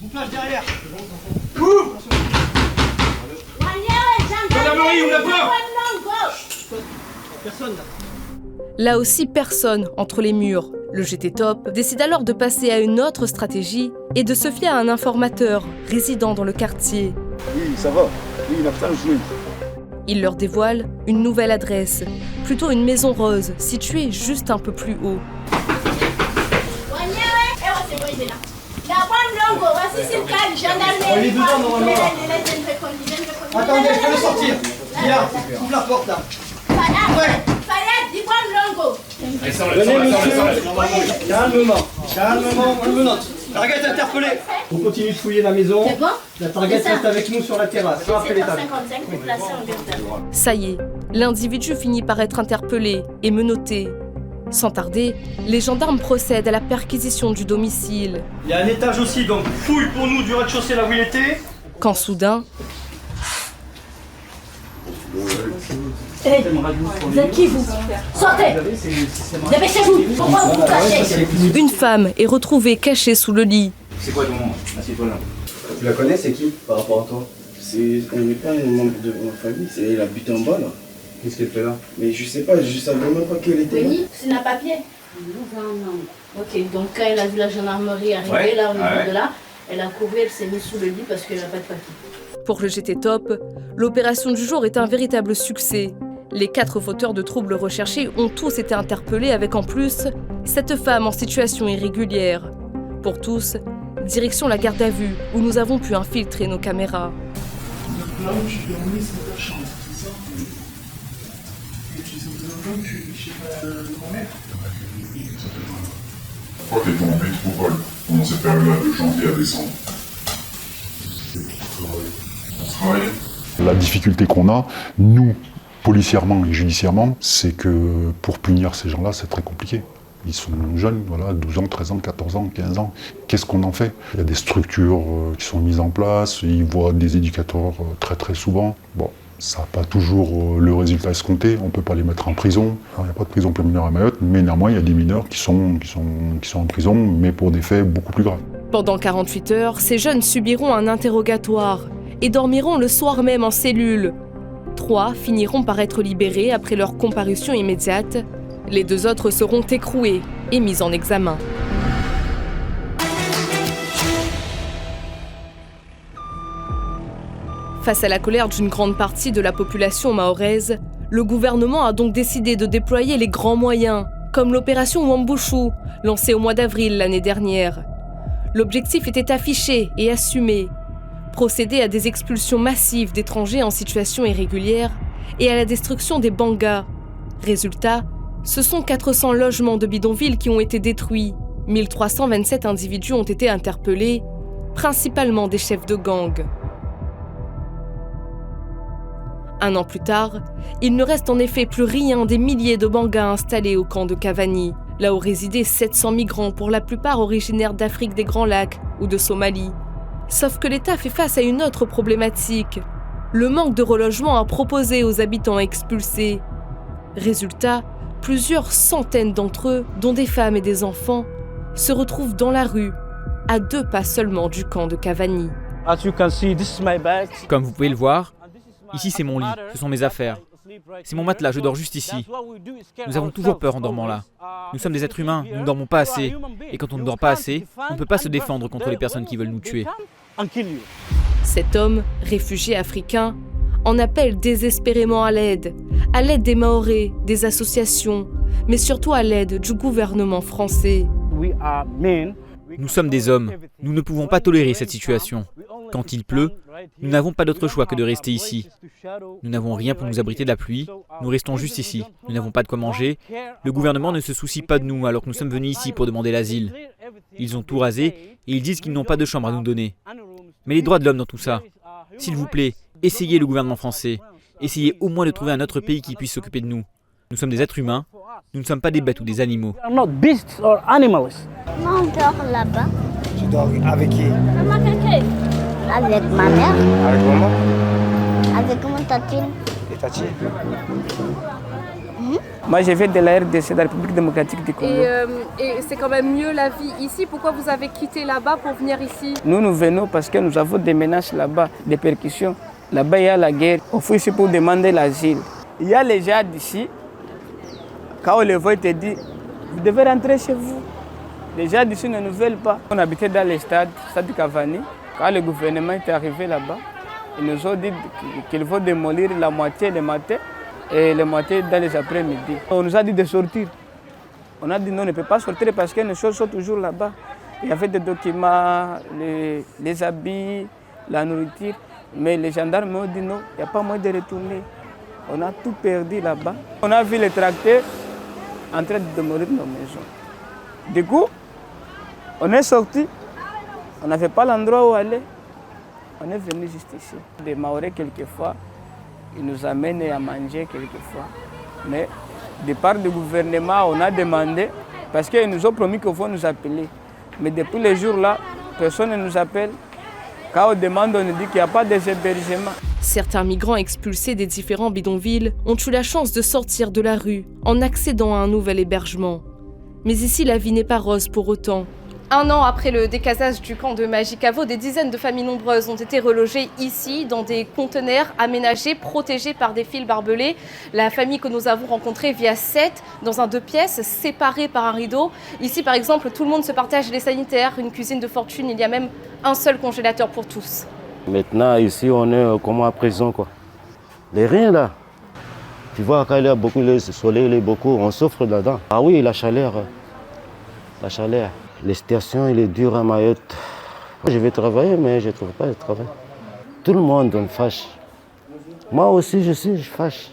Bouclage derrière. Ouvre! Gendarmerie, ouvre la porte! Personne là. Là aussi, personne entre les murs. Le GT Top décide alors de passer à une autre stratégie et de se fier à un informateur résidant dans le quartier. Oui, ça va. Oui, il a bien joué. Il leur dévoile une nouvelle adresse, plutôt une maison rose située juste un peu plus haut. Il est dedans normalement. Attendez, je peux le sortir. Viens, ouvre la porte là. Venez monsieur. Calmement, on le note. Target interpellé. On continue de fouiller la maison. La target reste avec nous sur la terrasse. Ça y est, l'individu finit par être interpellé et menotté. Sans tarder, les gendarmes procèdent à la perquisition du domicile. Il y a un étage aussi, donc fouille pour nous du rez-de-chaussée là où il était. Quand soudain... Hey, vous êtes qui vous? Sortez! Dépêchez-vous! Pourquoi vous vous cachez? Une femme est retrouvée cachée sous le lit. C'est quoi ton nom? Assieds-toi là. Tu la connais, c'est qui par rapport à toi? On n'est pas un membre de ma famille, elle habite en bas là. Qu'est-ce qu'elle fait là? Mais je sais pas, je savais même pas qu'elle était là. C'est un papier? Non. Ok, donc quand elle a vu la gendarmerie arriver là au niveau de là, elle a couru, elle s'est mise sous le lit parce qu'elle n'a pas de papier. Pour le GT Top, l'opération du jour est un véritable succès. Les 4 fauteurs de troubles recherchés ont tous été interpellés avec en plus cette femme en situation irrégulière. Pour tous, direction la garde à vue où nous avons pu infiltrer nos caméras. Là où tu dormais, c'est ta chambre, c'est ça? Et tu es chez ta grand-mère? Toi, t'es tombé en métropole pendant cette période-là de janvier à décembre. On travaille. La difficulté qu'on a, nous, policièrement et judiciairement, c'est que pour punir ces gens-là, c'est très compliqué. Ils sont jeunes, voilà, 12 ans, 13 ans, 14 ans, 15 ans. Qu'est-ce qu'on en fait? Il y a des structures qui sont mises en place, ils voient des éducateurs très souvent. Bon, ça n'a pas toujours le résultat escompté, on ne peut pas les mettre en prison. Alors, il n'y a pas de prison pour les mineurs à Mayotte, mais néanmoins, il y a des mineurs qui sont en prison, mais pour des faits beaucoup plus graves. Pendant 48 heures, ces jeunes subiront un interrogatoire et dormiront le soir même en cellule. 3 finiront par être libérés après leur comparution immédiate. Les 2 autres seront écroués et mis en examen. Face à la colère d'une grande partie de la population mahoraise, le gouvernement a donc décidé de déployer les grands moyens, comme l'opération Wambushu, lancée au mois d'avril l'année dernière. L'objectif était affiché et assumé: procéder à des expulsions massives d'étrangers en situation irrégulière et à la destruction des bangas. Résultat, ce sont 400 logements de bidonvilles qui ont été détruits. 1327 individus ont été interpellés, principalement des chefs de gang. Un an plus tard, il ne reste en effet plus rien des milliers de bangas installés au camp de Cavani, là où résidaient 700 migrants, pour la plupart originaires d'Afrique des Grands Lacs ou de Somalie. Sauf que l'État fait face à une autre problématique: le manque de relogement à proposer aux habitants expulsés. Résultat, plusieurs centaines d'entre eux, dont des femmes et des enfants, se retrouvent dans la rue, à 2 pas seulement du camp de Cavani. Comme vous pouvez le voir, ici c'est mon lit, ce sont mes affaires. C'est mon matelas, je dors juste ici. Nous avons toujours peur en dormant là. Nous sommes des êtres humains, nous ne dormons pas assez. Et quand on ne dort pas assez, on ne peut pas se défendre contre les personnes qui veulent nous tuer. Cet homme, réfugié africain, en appelle désespérément à l'aide des Mahorais, des associations, mais surtout à l'aide du gouvernement français. Nous sommes des hommes, nous ne pouvons pas tolérer cette situation. Quand il pleut, nous n'avons pas d'autre choix que de rester ici. Nous n'avons rien pour nous abriter de la pluie, nous restons juste ici. Nous n'avons pas de quoi manger. Le gouvernement ne se soucie pas de nous alors que nous sommes venus ici pour demander l'asile. Ils ont tout rasé et ils disent qu'ils n'ont pas de chambre à nous donner. Mais les droits de l'homme dans tout ça. S'il vous plaît, essayez le gouvernement français. Essayez au moins de trouver un autre pays qui puisse s'occuper de nous. Nous sommes des êtres humains, nous ne sommes pas des bêtes ou des animaux. We are not beasts or animals. Moi, on dort là-bas. Tu dors avec qui? Avec ma mère. Avec maman? Avec mon tatine. Et tati? Moi, je viens de la RDC, de la République démocratique du Congo. Et c'est quand même mieux la vie ici. Pourquoi vous avez quitté là-bas pour venir ici? Nous venons parce que nous avons des menaces là-bas, des percussions. Là-bas, il y a la guerre. On fait ici pour demander l'asile. Il y a les gens d'ici. Quand on les voit, ils te disent, vous devez rentrer chez vous. Les gens d'ici ne nous veulent pas. On habitait dans les stade Cavani. Quand le gouvernement est arrivé là-bas, ils nous ont dit qu'il faut démolir la moitié le matin et la moitié dans les après-midi. On nous a dit de sortir. On a dit non, on ne peut pas sortir parce que les choses sont toujours là-bas. Il y avait des documents, les habits, la nourriture. Mais les gendarmes ont dit non, il n'y a pas moyen de retourner. On a tout perdu là-bas. On a vu les tracteurs en train de démolir nos maisons. Du coup, on est sorti. On n'avait pas l'endroit où aller. On est venu juste ici. Des Maoris, quelquefois, ils nous amènent à manger quelquefois. Mais de part du gouvernement, on a demandé, parce qu'ils nous ont promis qu'il faut nous appeler. Mais depuis les jours-là, personne ne nous appelle. Quand on demande, on nous dit qu'il n'y a pas d'hébergement. Certains migrants expulsés des différents bidonvilles ont eu la chance de sortir de la rue en accédant à un nouvel hébergement. Mais ici, la vie n'est pas rose pour autant. 1 an après le décasage du camp de Majicavo, des dizaines de familles nombreuses ont été relogées ici, dans des conteneurs aménagés, protégés par des fils barbelés. La famille que nous avons rencontrée vit à 7 dans un 2 pièces, séparés par un rideau. Ici, par exemple, tout le monde se partage les sanitaires, une cuisine de fortune. Il y a même un seul congélateur pour tous. Maintenant, ici, on est comme à prison, quoi. Les rien, là. Tu vois, quand il y a beaucoup de soleil, il est beaucoup, on souffre là-dedans. Ah oui, la chaleur. La chaleur. La situation, il est dure à Mayotte. Je vais travailler, mais je ne trouve pas de travail. Tout le monde on fâche. Moi aussi, je fâche.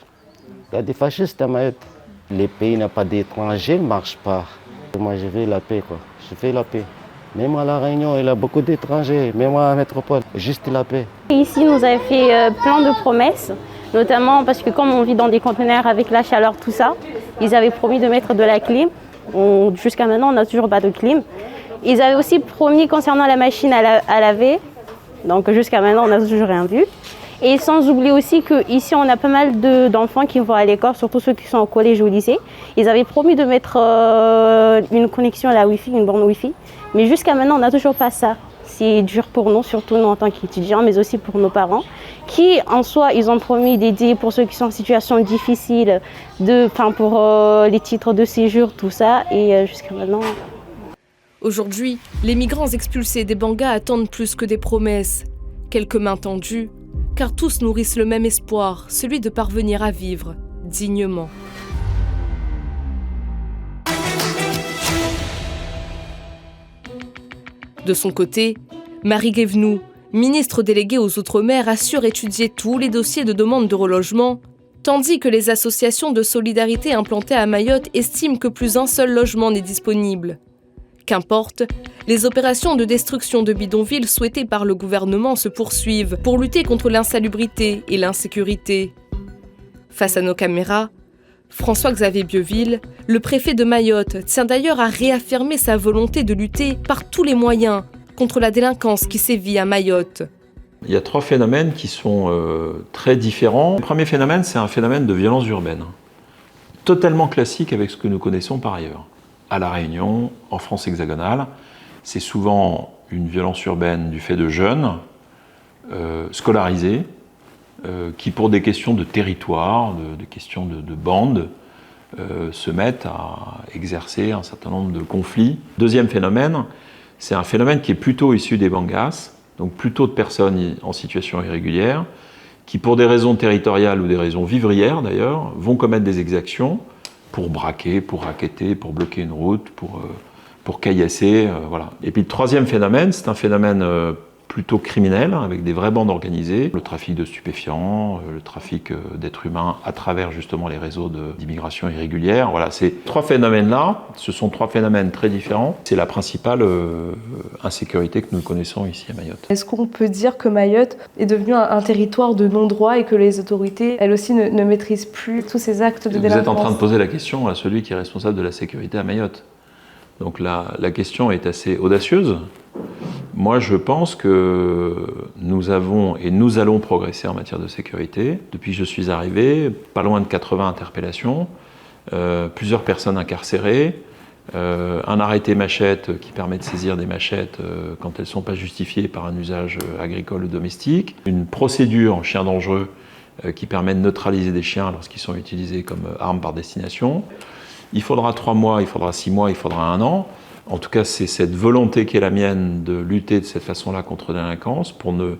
Il y a des fascistes à Mayotte. Les pays n'ont pas d'étrangers, ne marchent pas. Moi, je veux la paix, quoi. Je fais la paix. Même à La Réunion, il y a beaucoup d'étrangers. Même à la métropole, juste la paix. Ici, nous avons fait plein de promesses, notamment parce que comme on vit dans des conteneurs avec la chaleur, tout ça, ils avaient promis de mettre de la clim. Jusqu'à maintenant, on n'a toujours pas de clim. Ils avaient aussi promis concernant la machine à laver. Donc jusqu'à maintenant, on n'a toujours rien vu. Et sans oublier aussi qu'ici, on a pas mal d'enfants qui vont à l'école, surtout ceux qui sont au collège ou au lycée. Ils avaient promis de mettre une connexion à la Wi-Fi, une borne Wi-Fi. Mais jusqu'à maintenant, on n'a toujours pas ça. C'est dur pour nous, surtout nous en tant qu'étudiants, mais aussi pour nos parents, qui en soi, ils ont promis d'aider pour ceux qui sont en situation difficile, pour les titres de séjour, tout ça, et jusqu'à maintenant. Aujourd'hui, les migrants expulsés des Bangas attendent plus que des promesses. Quelques mains tendues, car tous nourrissent le même espoir, celui de parvenir à vivre dignement. De son côté, Marie Guévenoux, ministre déléguée aux Outre-mer, assure étudier tous les dossiers de demande de relogement, tandis que les associations de solidarité implantées à Mayotte estiment que plus un seul logement n'est disponible. Qu'importe, les opérations de destruction de bidonvilles souhaitées par le gouvernement se poursuivent pour lutter contre l'insalubrité et l'insécurité. Face à nos caméras, François-Xavier Bieville, le préfet de Mayotte, tient d'ailleurs à réaffirmer sa volonté de lutter par tous les moyens contre la délinquance qui sévit à Mayotte. Il y a 3 phénomènes qui sont très différents. Le premier phénomène, c'est un phénomène de violence urbaine, totalement classique avec ce que nous connaissons par ailleurs. À La Réunion, en France hexagonale, c'est souvent une violence urbaine du fait de jeunes scolarisés, qui pour des questions de territoire, des questions de bandes, se mettent à exercer un certain nombre de conflits. Deuxième phénomène, c'est un phénomène qui est plutôt issu des Bangas, donc plutôt de personnes en situation irrégulière, qui pour des raisons territoriales ou des raisons vivrières d'ailleurs, vont commettre des exactions pour braquer, pour racketter, pour bloquer une route, pour caillasser, voilà. Et puis le troisième phénomène, c'est un phénomène plutôt criminel, avec des vraies bandes organisées, le trafic de stupéfiants, le trafic d'êtres humains à travers justement les réseaux d'immigration irrégulière. Voilà, ces trois phénomènes-là, ce sont trois phénomènes très différents. C'est la principale insécurité que nous connaissons ici à Mayotte. Est-ce qu'on peut dire que Mayotte est devenu un territoire de non-droit et que les autorités, elles aussi, ne maîtrisent plus tous ces actes de délinquance? Vous êtes en train de poser la question à celui qui est responsable de la sécurité à Mayotte. Donc la question est assez audacieuse. Moi, je pense que nous avons et nous allons progresser en matière de sécurité. Depuis que je suis arrivé, pas loin de 80 interpellations, plusieurs personnes incarcérées, un arrêté machette qui permet de saisir des machettes quand elles ne sont pas justifiées par un usage agricole ou domestique, une procédure en chien dangereux qui permet de neutraliser des chiens lorsqu'ils sont utilisés comme armes par destination. Il faudra 3 mois, il faudra 6 mois, il faudra 1 an. En tout cas, c'est cette volonté qui est la mienne de lutter de cette façon-là contre la délinquance pour ne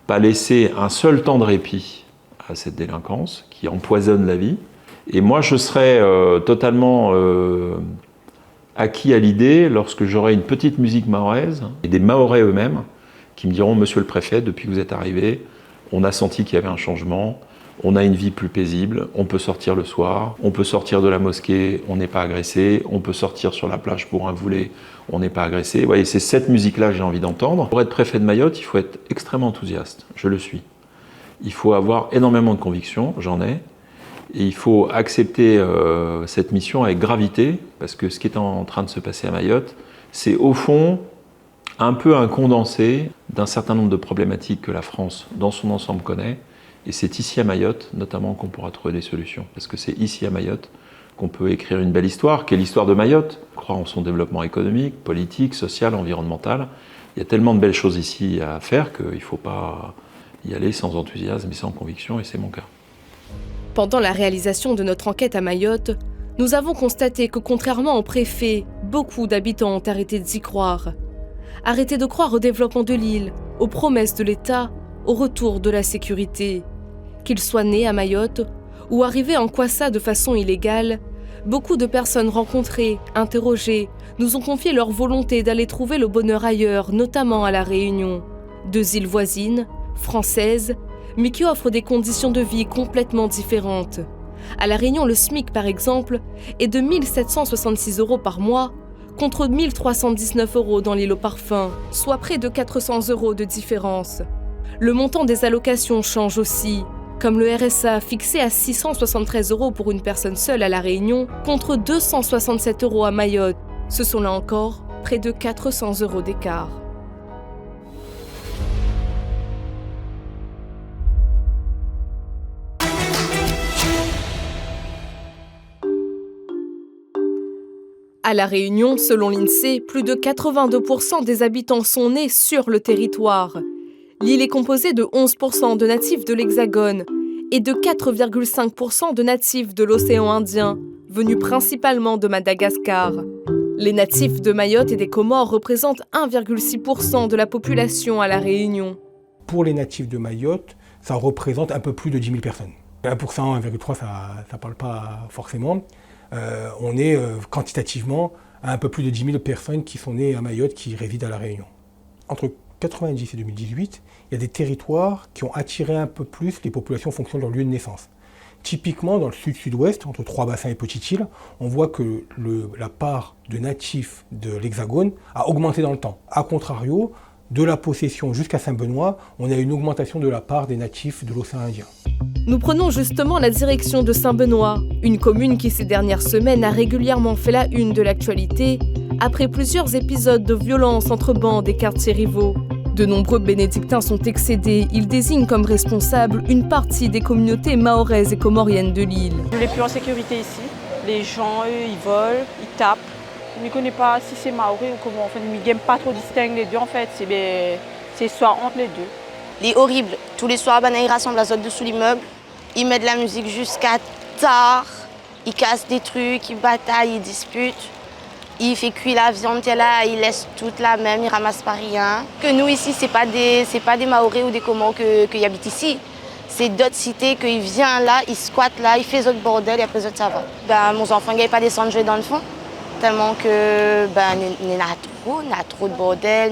pas laisser un seul temps de répit à cette délinquance qui empoisonne la vie. Et moi, je serai totalement acquis à l'idée lorsque j'aurai une petite musique mahoraise et des Mahorais eux-mêmes qui me diront « Monsieur le préfet, depuis que vous êtes arrivé, on a senti qu'il y avait un changement. On a une vie plus paisible, on peut sortir le soir, on peut sortir de la mosquée, on n'est pas agressé, on peut sortir sur la plage pour un boulet, on n'est pas agressé. Vous voyez, c'est cette musique-là que j'ai envie d'entendre. Pour être préfet de Mayotte, il faut être extrêmement enthousiaste, je le suis. Il faut avoir énormément de conviction, j'en ai, et il faut accepter cette mission avec gravité, parce que ce qui est en train de se passer à Mayotte, c'est au fond un peu un condensé d'un certain nombre de problématiques que la France, dans son ensemble, connaît. Et c'est ici à Mayotte, notamment, qu'on pourra trouver des solutions. Parce que c'est ici à Mayotte qu'on peut écrire une belle histoire, qui est l'histoire de Mayotte. Croire en son développement économique, politique, social, environnemental. Il y a tellement de belles choses ici à faire qu'il ne faut pas y aller sans enthousiasme et sans conviction, et c'est mon cas. Pendant la réalisation de notre enquête à Mayotte, nous avons constaté que contrairement au préfet, beaucoup d'habitants ont arrêté d'y croire. Arrêté de croire au développement de l'île, aux promesses de l'État, au retour de la sécurité. Qu'ils soient nés à Mayotte ou arrivés en Kwassa de façon illégale, beaucoup de personnes rencontrées, interrogées, nous ont confié leur volonté d'aller trouver le bonheur ailleurs, notamment à La Réunion. 2 îles voisines, françaises, mais qui offrent des conditions de vie complètement différentes. À La Réunion, le SMIC, par exemple, est de 1 766 € par mois, contre 1 319 € dans l'île au parfum, soit près de 400 € de différence. Le montant des allocations change aussi, comme le RSA fixé à 673 € pour une personne seule à La Réunion, contre 267 € à Mayotte. Ce sont là encore près de 400 € d'écart. À La Réunion, selon l'INSEE, plus de 82% des habitants sont nés sur le territoire. L'île est composée de 11% de natifs de l'Hexagone et de 4,5% de natifs de l'océan Indien, venus principalement de Madagascar. Les natifs de Mayotte et des Comores représentent 1,6% de la population à La Réunion. Pour les natifs de Mayotte, ça représente un peu plus de 10 000 personnes. 1%, 1,3%, ça ne parle pas forcément. On est quantitativement à un peu plus de 10 000 personnes qui sont nées à Mayotte, qui résident à La Réunion. Entre 1990 et 2018, il y a des territoires qui ont attiré un peu plus les populations en fonction de leur lieu de naissance. Typiquement, dans le sud-sud-ouest, entre Trois-Bassins et Petite-Île, on voit que la part de natifs de l'Hexagone a augmenté dans le temps. A contrario, de la Possession jusqu'à Saint-Benoît, on a une augmentation de la part des natifs de l'océan Indien. Nous prenons justement la direction de Saint-Benoît, une commune qui ces dernières semaines a régulièrement fait la une de l'actualité, après plusieurs épisodes de violence entre bandes et quartiers rivaux. De nombreux bénédictins sont excédés. Ils désignent comme responsables une partie des communautés mahoraises et comoriennes de l'île. Je n'ai plus en sécurité ici. Les gens, eux, ils volent, ils tapent. Je ne connais pas si c'est maoré ou comment. Enfin, ils n'aiment pas trop distinguer les deux en fait. C'est soit entre les deux. Il est horrible. Tous les soirs, ils rassemblent la zone dessous l'immeuble. Ils mettent de la musique jusqu'à tard. Ils cassent des trucs, ils bataillent, ils disputent. Il fait cuire la viande qu'elle a, il laisse toute la même, il ramasse pas rien. Que nous ici, c'est pas des Mahorais ou des Comores qui habitent ici. C'est d'autres cités qu'ils viennent là, ils squattent là, ils font autres bordel et après ça va. Mon enfant ne pas descendre jouer dans le fond. Tellement que il y a trop de bordel,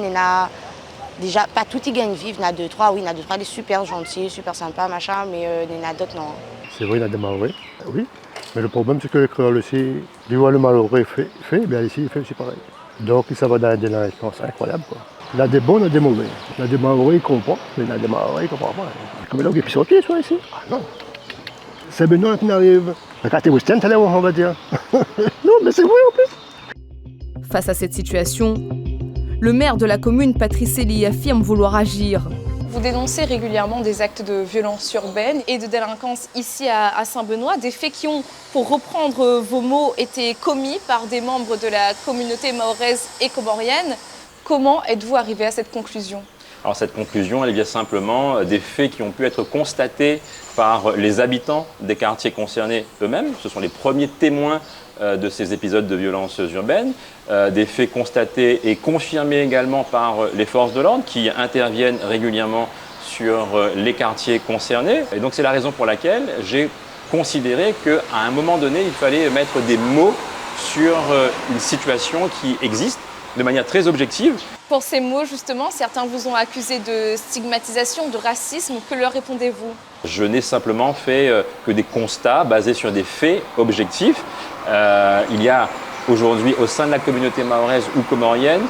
Déjà, pas tous ils gagnent vivre. Il y en a 2-3, oui, il y en a 2-3 des super gentils, super sympas, machin, mais il y en a d'autres, non. C'est vrai, il y a des Maoris, oui. Mais le problème, c'est que les créoles aussi, du vois le Maoré fait, bien ici, il fait aussi pareil. Donc ça va dans la délinquance incroyable, quoi. Il y a des bons, il y a des mauvais. Il y a des Maoris qui comprennent, mais il y a des Maoris qui ne comprennent pas. Comme là, il peut sortir, soit ici. Ah non. C'est Benoît qui arrive. Regardez, vous êtes on va dire. Non, mais c'est vrai en plus. Face à cette situation, le maire de la commune, Patrice Elie, affirme vouloir agir. Vous dénoncez régulièrement des actes de violence urbaine et de délinquance ici à Saint-Benoît, des faits qui ont, pour reprendre vos mots, été commis par des membres de la communauté mahoraise et comorienne. Comment êtes-vous arrivé à cette conclusion ? Alors cette conclusion, elle vient simplement des faits qui ont pu être constatés par les habitants des quartiers concernés eux-mêmes. Ce sont les premiers témoins de ces épisodes de violence urbaine, des faits constatés et confirmés également par les forces de l'ordre qui interviennent régulièrement sur les quartiers concernés. Et donc c'est la raison pour laquelle j'ai considéré qu'à un moment donné, il fallait mettre des mots sur une situation qui existe de manière très objective. Pour ces mots, justement, certains vous ont accusé de stigmatisation, de racisme. Que leur répondez-vous ? Je n'ai simplement fait que des constats basés sur des faits objectifs. Il y a aujourd'hui au sein de la communauté mahoraise ou comorienne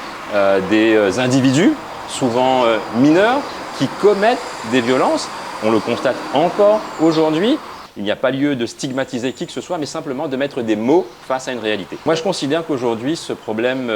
des individus, souvent mineurs, qui commettent des violences. On le constate encore aujourd'hui. Il n'y a pas lieu de stigmatiser qui que ce soit, mais simplement de mettre des mots face à une réalité. Moi, je considère qu'aujourd'hui, ce problème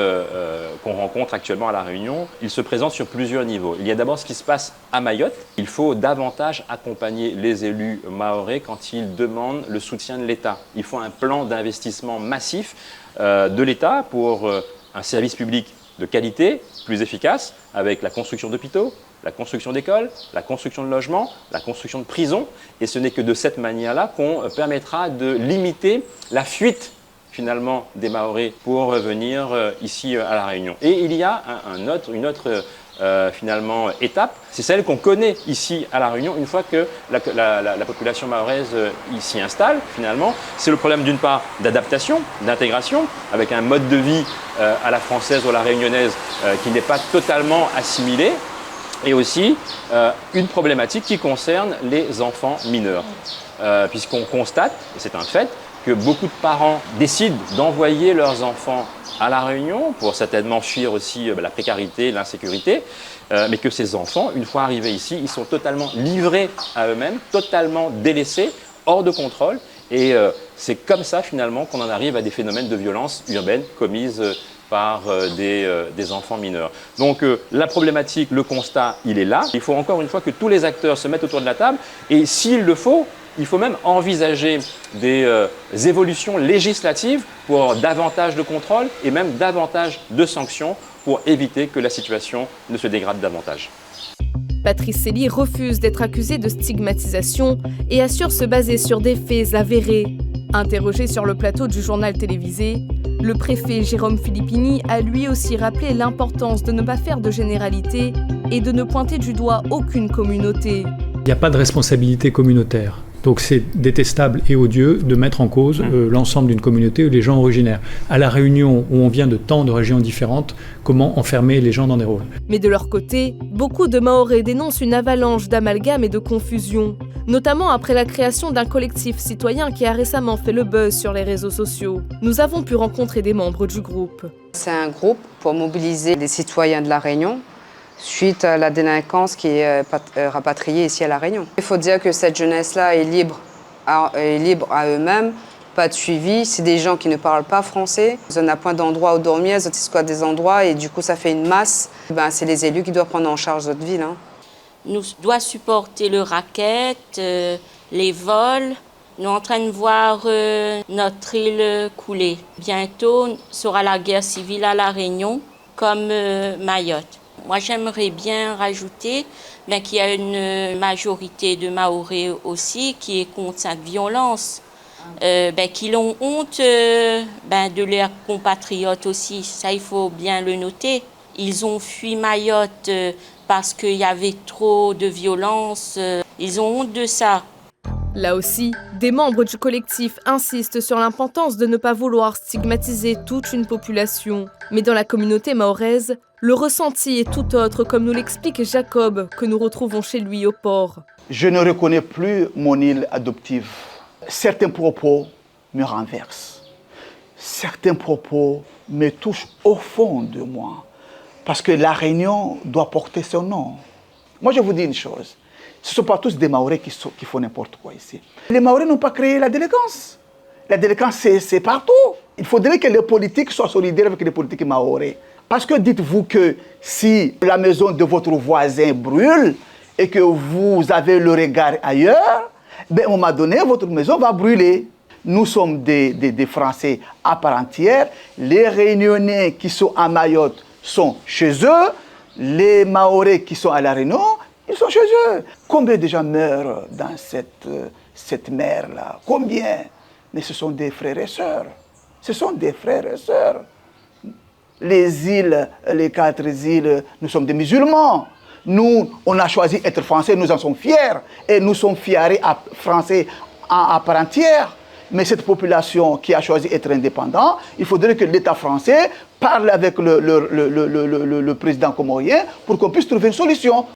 qu'on rencontre actuellement à La Réunion, il se présente sur plusieurs niveaux. Il y a d'abord ce qui se passe à Mayotte. Il faut davantage accompagner les élus mahorais quand ils demandent le soutien de l'État. Il faut un plan d'investissement massif de l'État pour un service public de qualité, plus efficace, avec la construction d'hôpitaux, la construction d'écoles, la construction de logements, la construction de prisons. Et ce n'est que de cette manière-là qu'on permettra de limiter la fuite finalement des Mahorais pour venir ici à La Réunion. Et il y a une autre finalement étape, c'est celle qu'on connaît ici à La Réunion une fois que la population mahoraise s'y installe finalement. C'est le problème d'une part d'adaptation, d'intégration, avec un mode de vie à la française ou à la réunionnaise qui n'est pas totalement assimilé. Et aussi une problématique qui concerne les enfants mineurs. Puisqu'on constate, et c'est un fait, que beaucoup de parents décident d'envoyer leurs enfants à La Réunion pour certainement fuir aussi la précarité, l'insécurité, mais que ces enfants, une fois arrivés ici, ils sont totalement livrés à eux-mêmes, totalement délaissés, hors de contrôle. Et c'est comme ça finalement qu'on en arrive à des phénomènes de violence urbaine commises par des enfants mineurs. Donc la problématique, le constat, il est là. Il faut encore une fois que tous les acteurs se mettent autour de la table et s'il le faut, il faut même envisager des évolutions législatives pour davantage de contrôle et même davantage de sanctions pour éviter que la situation ne se dégrade davantage. Patrice Elie refuse d'être accusé de stigmatisation et assure se baser sur des faits avérés. Interrogé sur le plateau du journal télévisé, le préfet Jérôme Filippini a lui aussi rappelé l'importance de ne pas faire de généralité et de ne pointer du doigt aucune communauté. Il n'y a pas de responsabilité communautaire. Donc c'est détestable et odieux de mettre en cause l'ensemble d'une communauté ou les gens originaires. À La Réunion, où on vient de tant de régions différentes, comment enfermer les gens dans des rôles ? Mais de leur côté, beaucoup de Mahorais dénoncent une avalanche d'amalgames et de confusion, notamment après la création d'un collectif citoyen qui a récemment fait le buzz sur les réseaux sociaux. Nous avons pu rencontrer des membres du groupe. C'est un groupe pour mobiliser les citoyens de La Réunion suite à la délinquance qui est rapatriée ici à La Réunion. Il faut dire que cette jeunesse-là est libre à eux-mêmes, pas de suivi. C'est des gens qui ne parlent pas français. Ils n'ont point d'endroit où dormir, ils squattent des endroits et du coup ça fait une masse. C'est les élus qui doivent prendre en charge notre ville. Nous doit supporter le racket, les vols. Nous sommes en train de voir notre île couler. Bientôt sera la guerre civile à La Réunion comme Mayotte. Moi, j'aimerais bien rajouter qu'il y a une majorité de Mahorais aussi qui est contre cette violence, qui ont honte de leurs compatriotes aussi. Ça, il faut bien le noter. Ils ont fui Mayotte parce qu'il y avait trop de violence. Ils ont honte de ça. Là aussi, des membres du collectif insistent sur l'importance de ne pas vouloir stigmatiser toute une population. Mais dans la communauté mahoraise, le ressenti est tout autre, comme nous l'explique Jacob, que nous retrouvons chez lui au port. Je ne reconnais plus mon île adoptive. Certains propos me renversent. Certains propos me touchent au fond de moi. Parce que la Réunion doit porter son nom. Moi, je vous dis une chose. Ce ne sont pas tous des Mahorais qui font n'importe quoi ici. Les Mahorais n'ont pas créé la délinquance. La délinquance, c'est partout. Il faudrait que les politiques soient solidaires avec les politiques Mahorais. Parce que dites-vous que si la maison de votre voisin brûle et que vous avez le regard ailleurs, ben, à un moment donné, votre maison va brûler. Nous sommes des Français à part entière. Les Réunionnais qui sont à Mayotte sont chez eux. Les Mahorais qui sont à La Réunion, ils sont chez eux. Combien de gens meurent dans cette mer-là? Combien? Mais ce sont des frères et sœurs. Ce sont des frères et sœurs. Les îles, les 4 îles, nous sommes des musulmans. Nous, on a choisi d'être français, nous en sommes fiers. Et nous sommes fiers français à part entière. Mais cette population qui a choisi d'être indépendant, il faudrait que l'État français parle avec le président comorien pour qu'on puisse trouver une solution.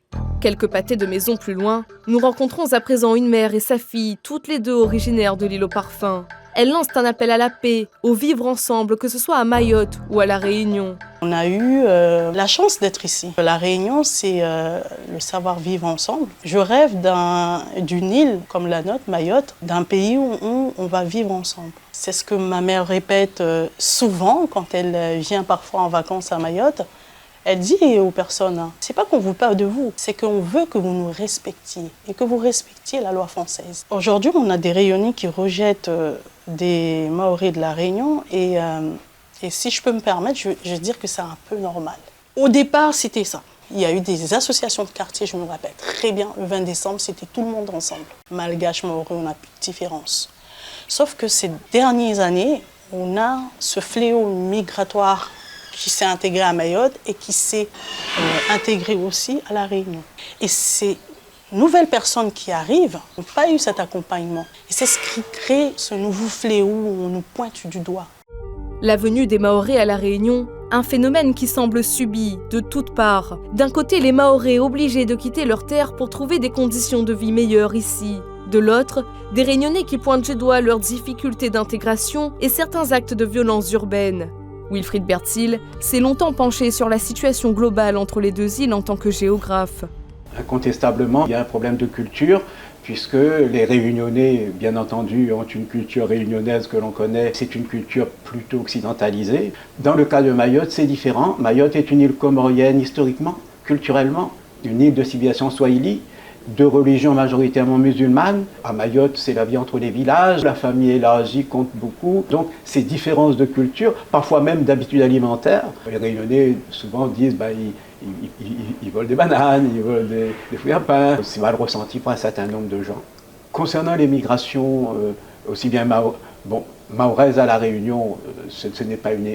Quelques pâtés de maison plus loin, nous rencontrons à présent une mère et sa fille, toutes les deux originaires de l'île aux parfums. Elles lancent un appel à la paix, au vivre ensemble, que ce soit à Mayotte ou à La Réunion. On a eu la chance d'être ici. La Réunion, c'est le savoir-vivre ensemble. Je rêve d'une île comme la nôtre, Mayotte, d'un pays où on va vivre ensemble. C'est ce que ma mère répète souvent quand elle vient parfois en vacances à Mayotte. Elle dit aux personnes, c'est pas qu'on ne veut pas de vous, c'est qu'on veut que vous nous respectiez et que vous respectiez la loi française. Aujourd'hui, on a des Réunionnais qui rejettent des Mahorais de la Réunion et si je peux me permettre, je vais dire que c'est un peu normal. Au départ, c'était ça. Il y a eu des associations de quartier, je me rappelle très bien, le 20 décembre, c'était tout le monde ensemble. Malgache, Mahorais, on n'a plus de différence. Sauf que ces dernières années, on a ce fléau migratoire qui s'est intégré à Mayotte et qui s'est intégré aussi à La Réunion. Et ces nouvelles personnes qui arrivent n'ont pas eu cet accompagnement. Et c'est ce qui crée ce nouveau fléau où on nous pointe du doigt. La venue des Mahorais à La Réunion, un phénomène qui semble subi de toutes parts. D'un côté, les Mahorais obligés de quitter leur terre pour trouver des conditions de vie meilleures ici. De l'autre, des Réunionnais qui pointent du doigt leurs difficultés d'intégration et certains actes de violence urbaine. Wilfried Bertil s'est longtemps penché sur la situation globale entre les deux îles en tant que géographe. Incontestablement, il y a un problème de culture, puisque les Réunionnais, bien entendu, ont une culture réunionnaise que l'on connaît, c'est une culture plutôt occidentalisée. Dans le cas de Mayotte, c'est différent. Mayotte est une île comorienne historiquement, culturellement, une île de civilisation swahili, de religion majoritairement musulmane. À Mayotte, c'est la vie entre les villages, la famille élargie compte beaucoup. Donc, ces différences de culture, parfois même d'habitudes alimentaires. Les Réunionnais, souvent, disent ils volent des bananes, ils volent des fruits à pain. C'est mal ressenti par un certain nombre de gens. Concernant les migrations, aussi bien mahoraise à La Réunion, ce n'est pas une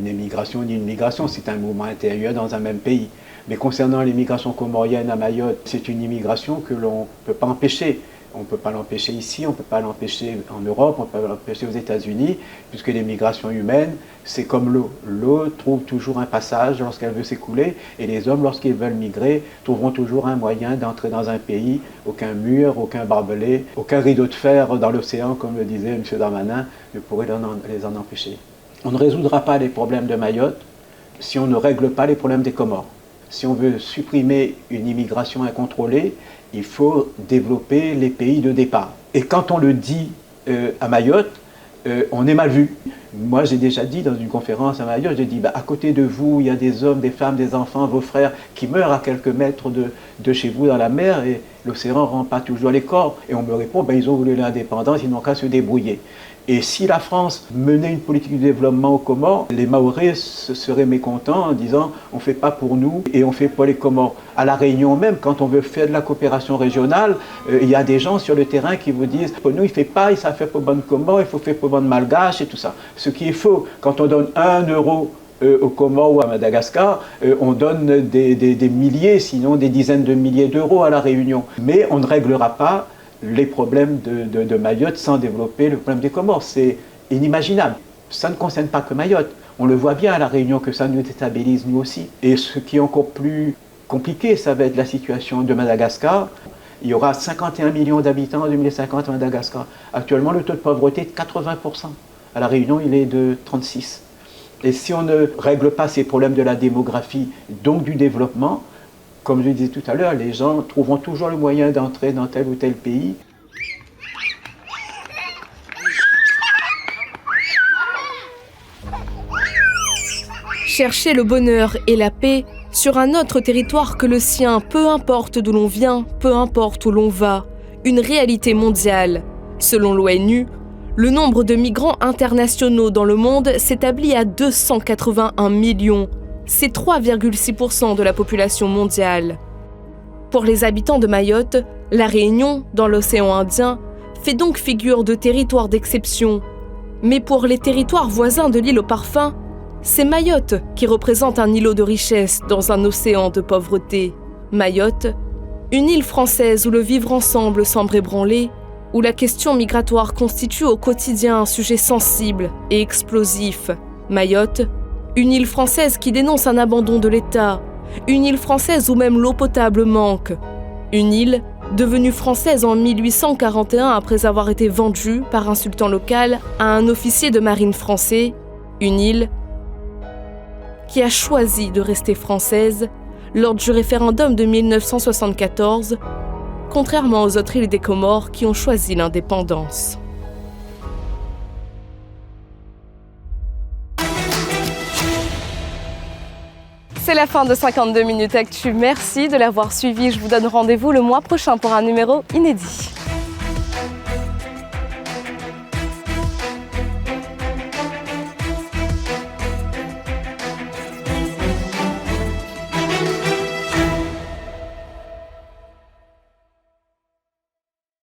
émigration ni une migration, c'est un mouvement intérieur dans un même pays. Mais concernant l'immigration comorienne à Mayotte, c'est une immigration que l'on ne peut pas empêcher. On ne peut pas l'empêcher ici, on ne peut pas l'empêcher en Europe, on ne peut pas l'empêcher aux États-Unis, puisque les migrations humaines, c'est comme l'eau. L'eau trouve toujours un passage lorsqu'elle veut s'écouler, et les hommes, lorsqu'ils veulent migrer, trouveront toujours un moyen d'entrer dans un pays. Aucun mur, aucun barbelé, aucun rideau de fer dans l'océan, comme le disait M. Darmanin, ne pourrait les en empêcher. On ne résoudra pas les problèmes de Mayotte si on ne règle pas les problèmes des Comores. Si on veut supprimer une immigration incontrôlée, il faut développer les pays de départ. Et quand on le dit à Mayotte, on est mal vu. Moi, j'ai déjà dit dans une conférence à Mayotte, j'ai dit, à côté de vous, il y a des hommes, des femmes, des enfants, vos frères qui meurent à quelques mètres de chez vous dans la mer et l'océan ne rend pas toujours les corps. Et on me répond, ils ont voulu l'indépendance, ils n'ont qu'à se débrouiller. Et si la France menait une politique de développement aux Comores, les Mahorais seraient mécontents en disant on ne fait pas pour nous et on ne fait pas les Comores. À La Réunion même, quand on veut faire de la coopération régionale, il y a des gens sur le terrain qui vous disent pour nous il ne fait pas, ça fait pour bonne Comores, il faut faire pour bonne Malgache et tout ça. Ce qui est faux. Quand on donne 1 euro aux Comores ou à Madagascar, on donne des milliers, sinon des dizaines de milliers d'euros à La Réunion. Mais on ne réglera pas les problèmes de Mayotte sans développer le problème des Comores. C'est inimaginable. Ça ne concerne pas que Mayotte. On le voit bien à La Réunion que ça nous déstabilise nous aussi. Et ce qui est encore plus compliqué, ça va être la situation de Madagascar. Il y aura 51 millions d'habitants en 2050 à Madagascar. Actuellement, le taux de pauvreté est de 80%. À La Réunion, il est de 36%. Et si on ne règle pas ces problèmes de la démographie, donc du développement, comme je disais tout à l'heure, les gens trouveront toujours le moyen d'entrer dans tel ou tel pays. Chercher le bonheur et la paix sur un autre territoire que le sien, peu importe d'où l'on vient, peu importe où l'on va, une réalité mondiale. Selon l'ONU, le nombre de migrants internationaux dans le monde s'établit à 281 millions. C'est 3,6% de la population mondiale. Pour les habitants de Mayotte, la Réunion, dans l'océan Indien, fait donc figure de territoire d'exception. Mais pour les territoires voisins de l'île aux parfums, c'est Mayotte qui représente un îlot de richesse dans un océan de pauvreté. Mayotte, une île française où le vivre ensemble semble ébranlé, où la question migratoire constitue au quotidien un sujet sensible et explosif. Mayotte, une île française qui dénonce un abandon de l'État, une île française où même l'eau potable manque, une île devenue française en 1841 après avoir été vendue par un sultan local à un officier de marine français, une île qui a choisi de rester française lors du référendum de 1974, contrairement aux autres îles des Comores qui ont choisi l'indépendance. C'est la fin de 52 minutes Actu. Merci de l'avoir suivi. Je vous donne rendez-vous le mois prochain pour un numéro inédit.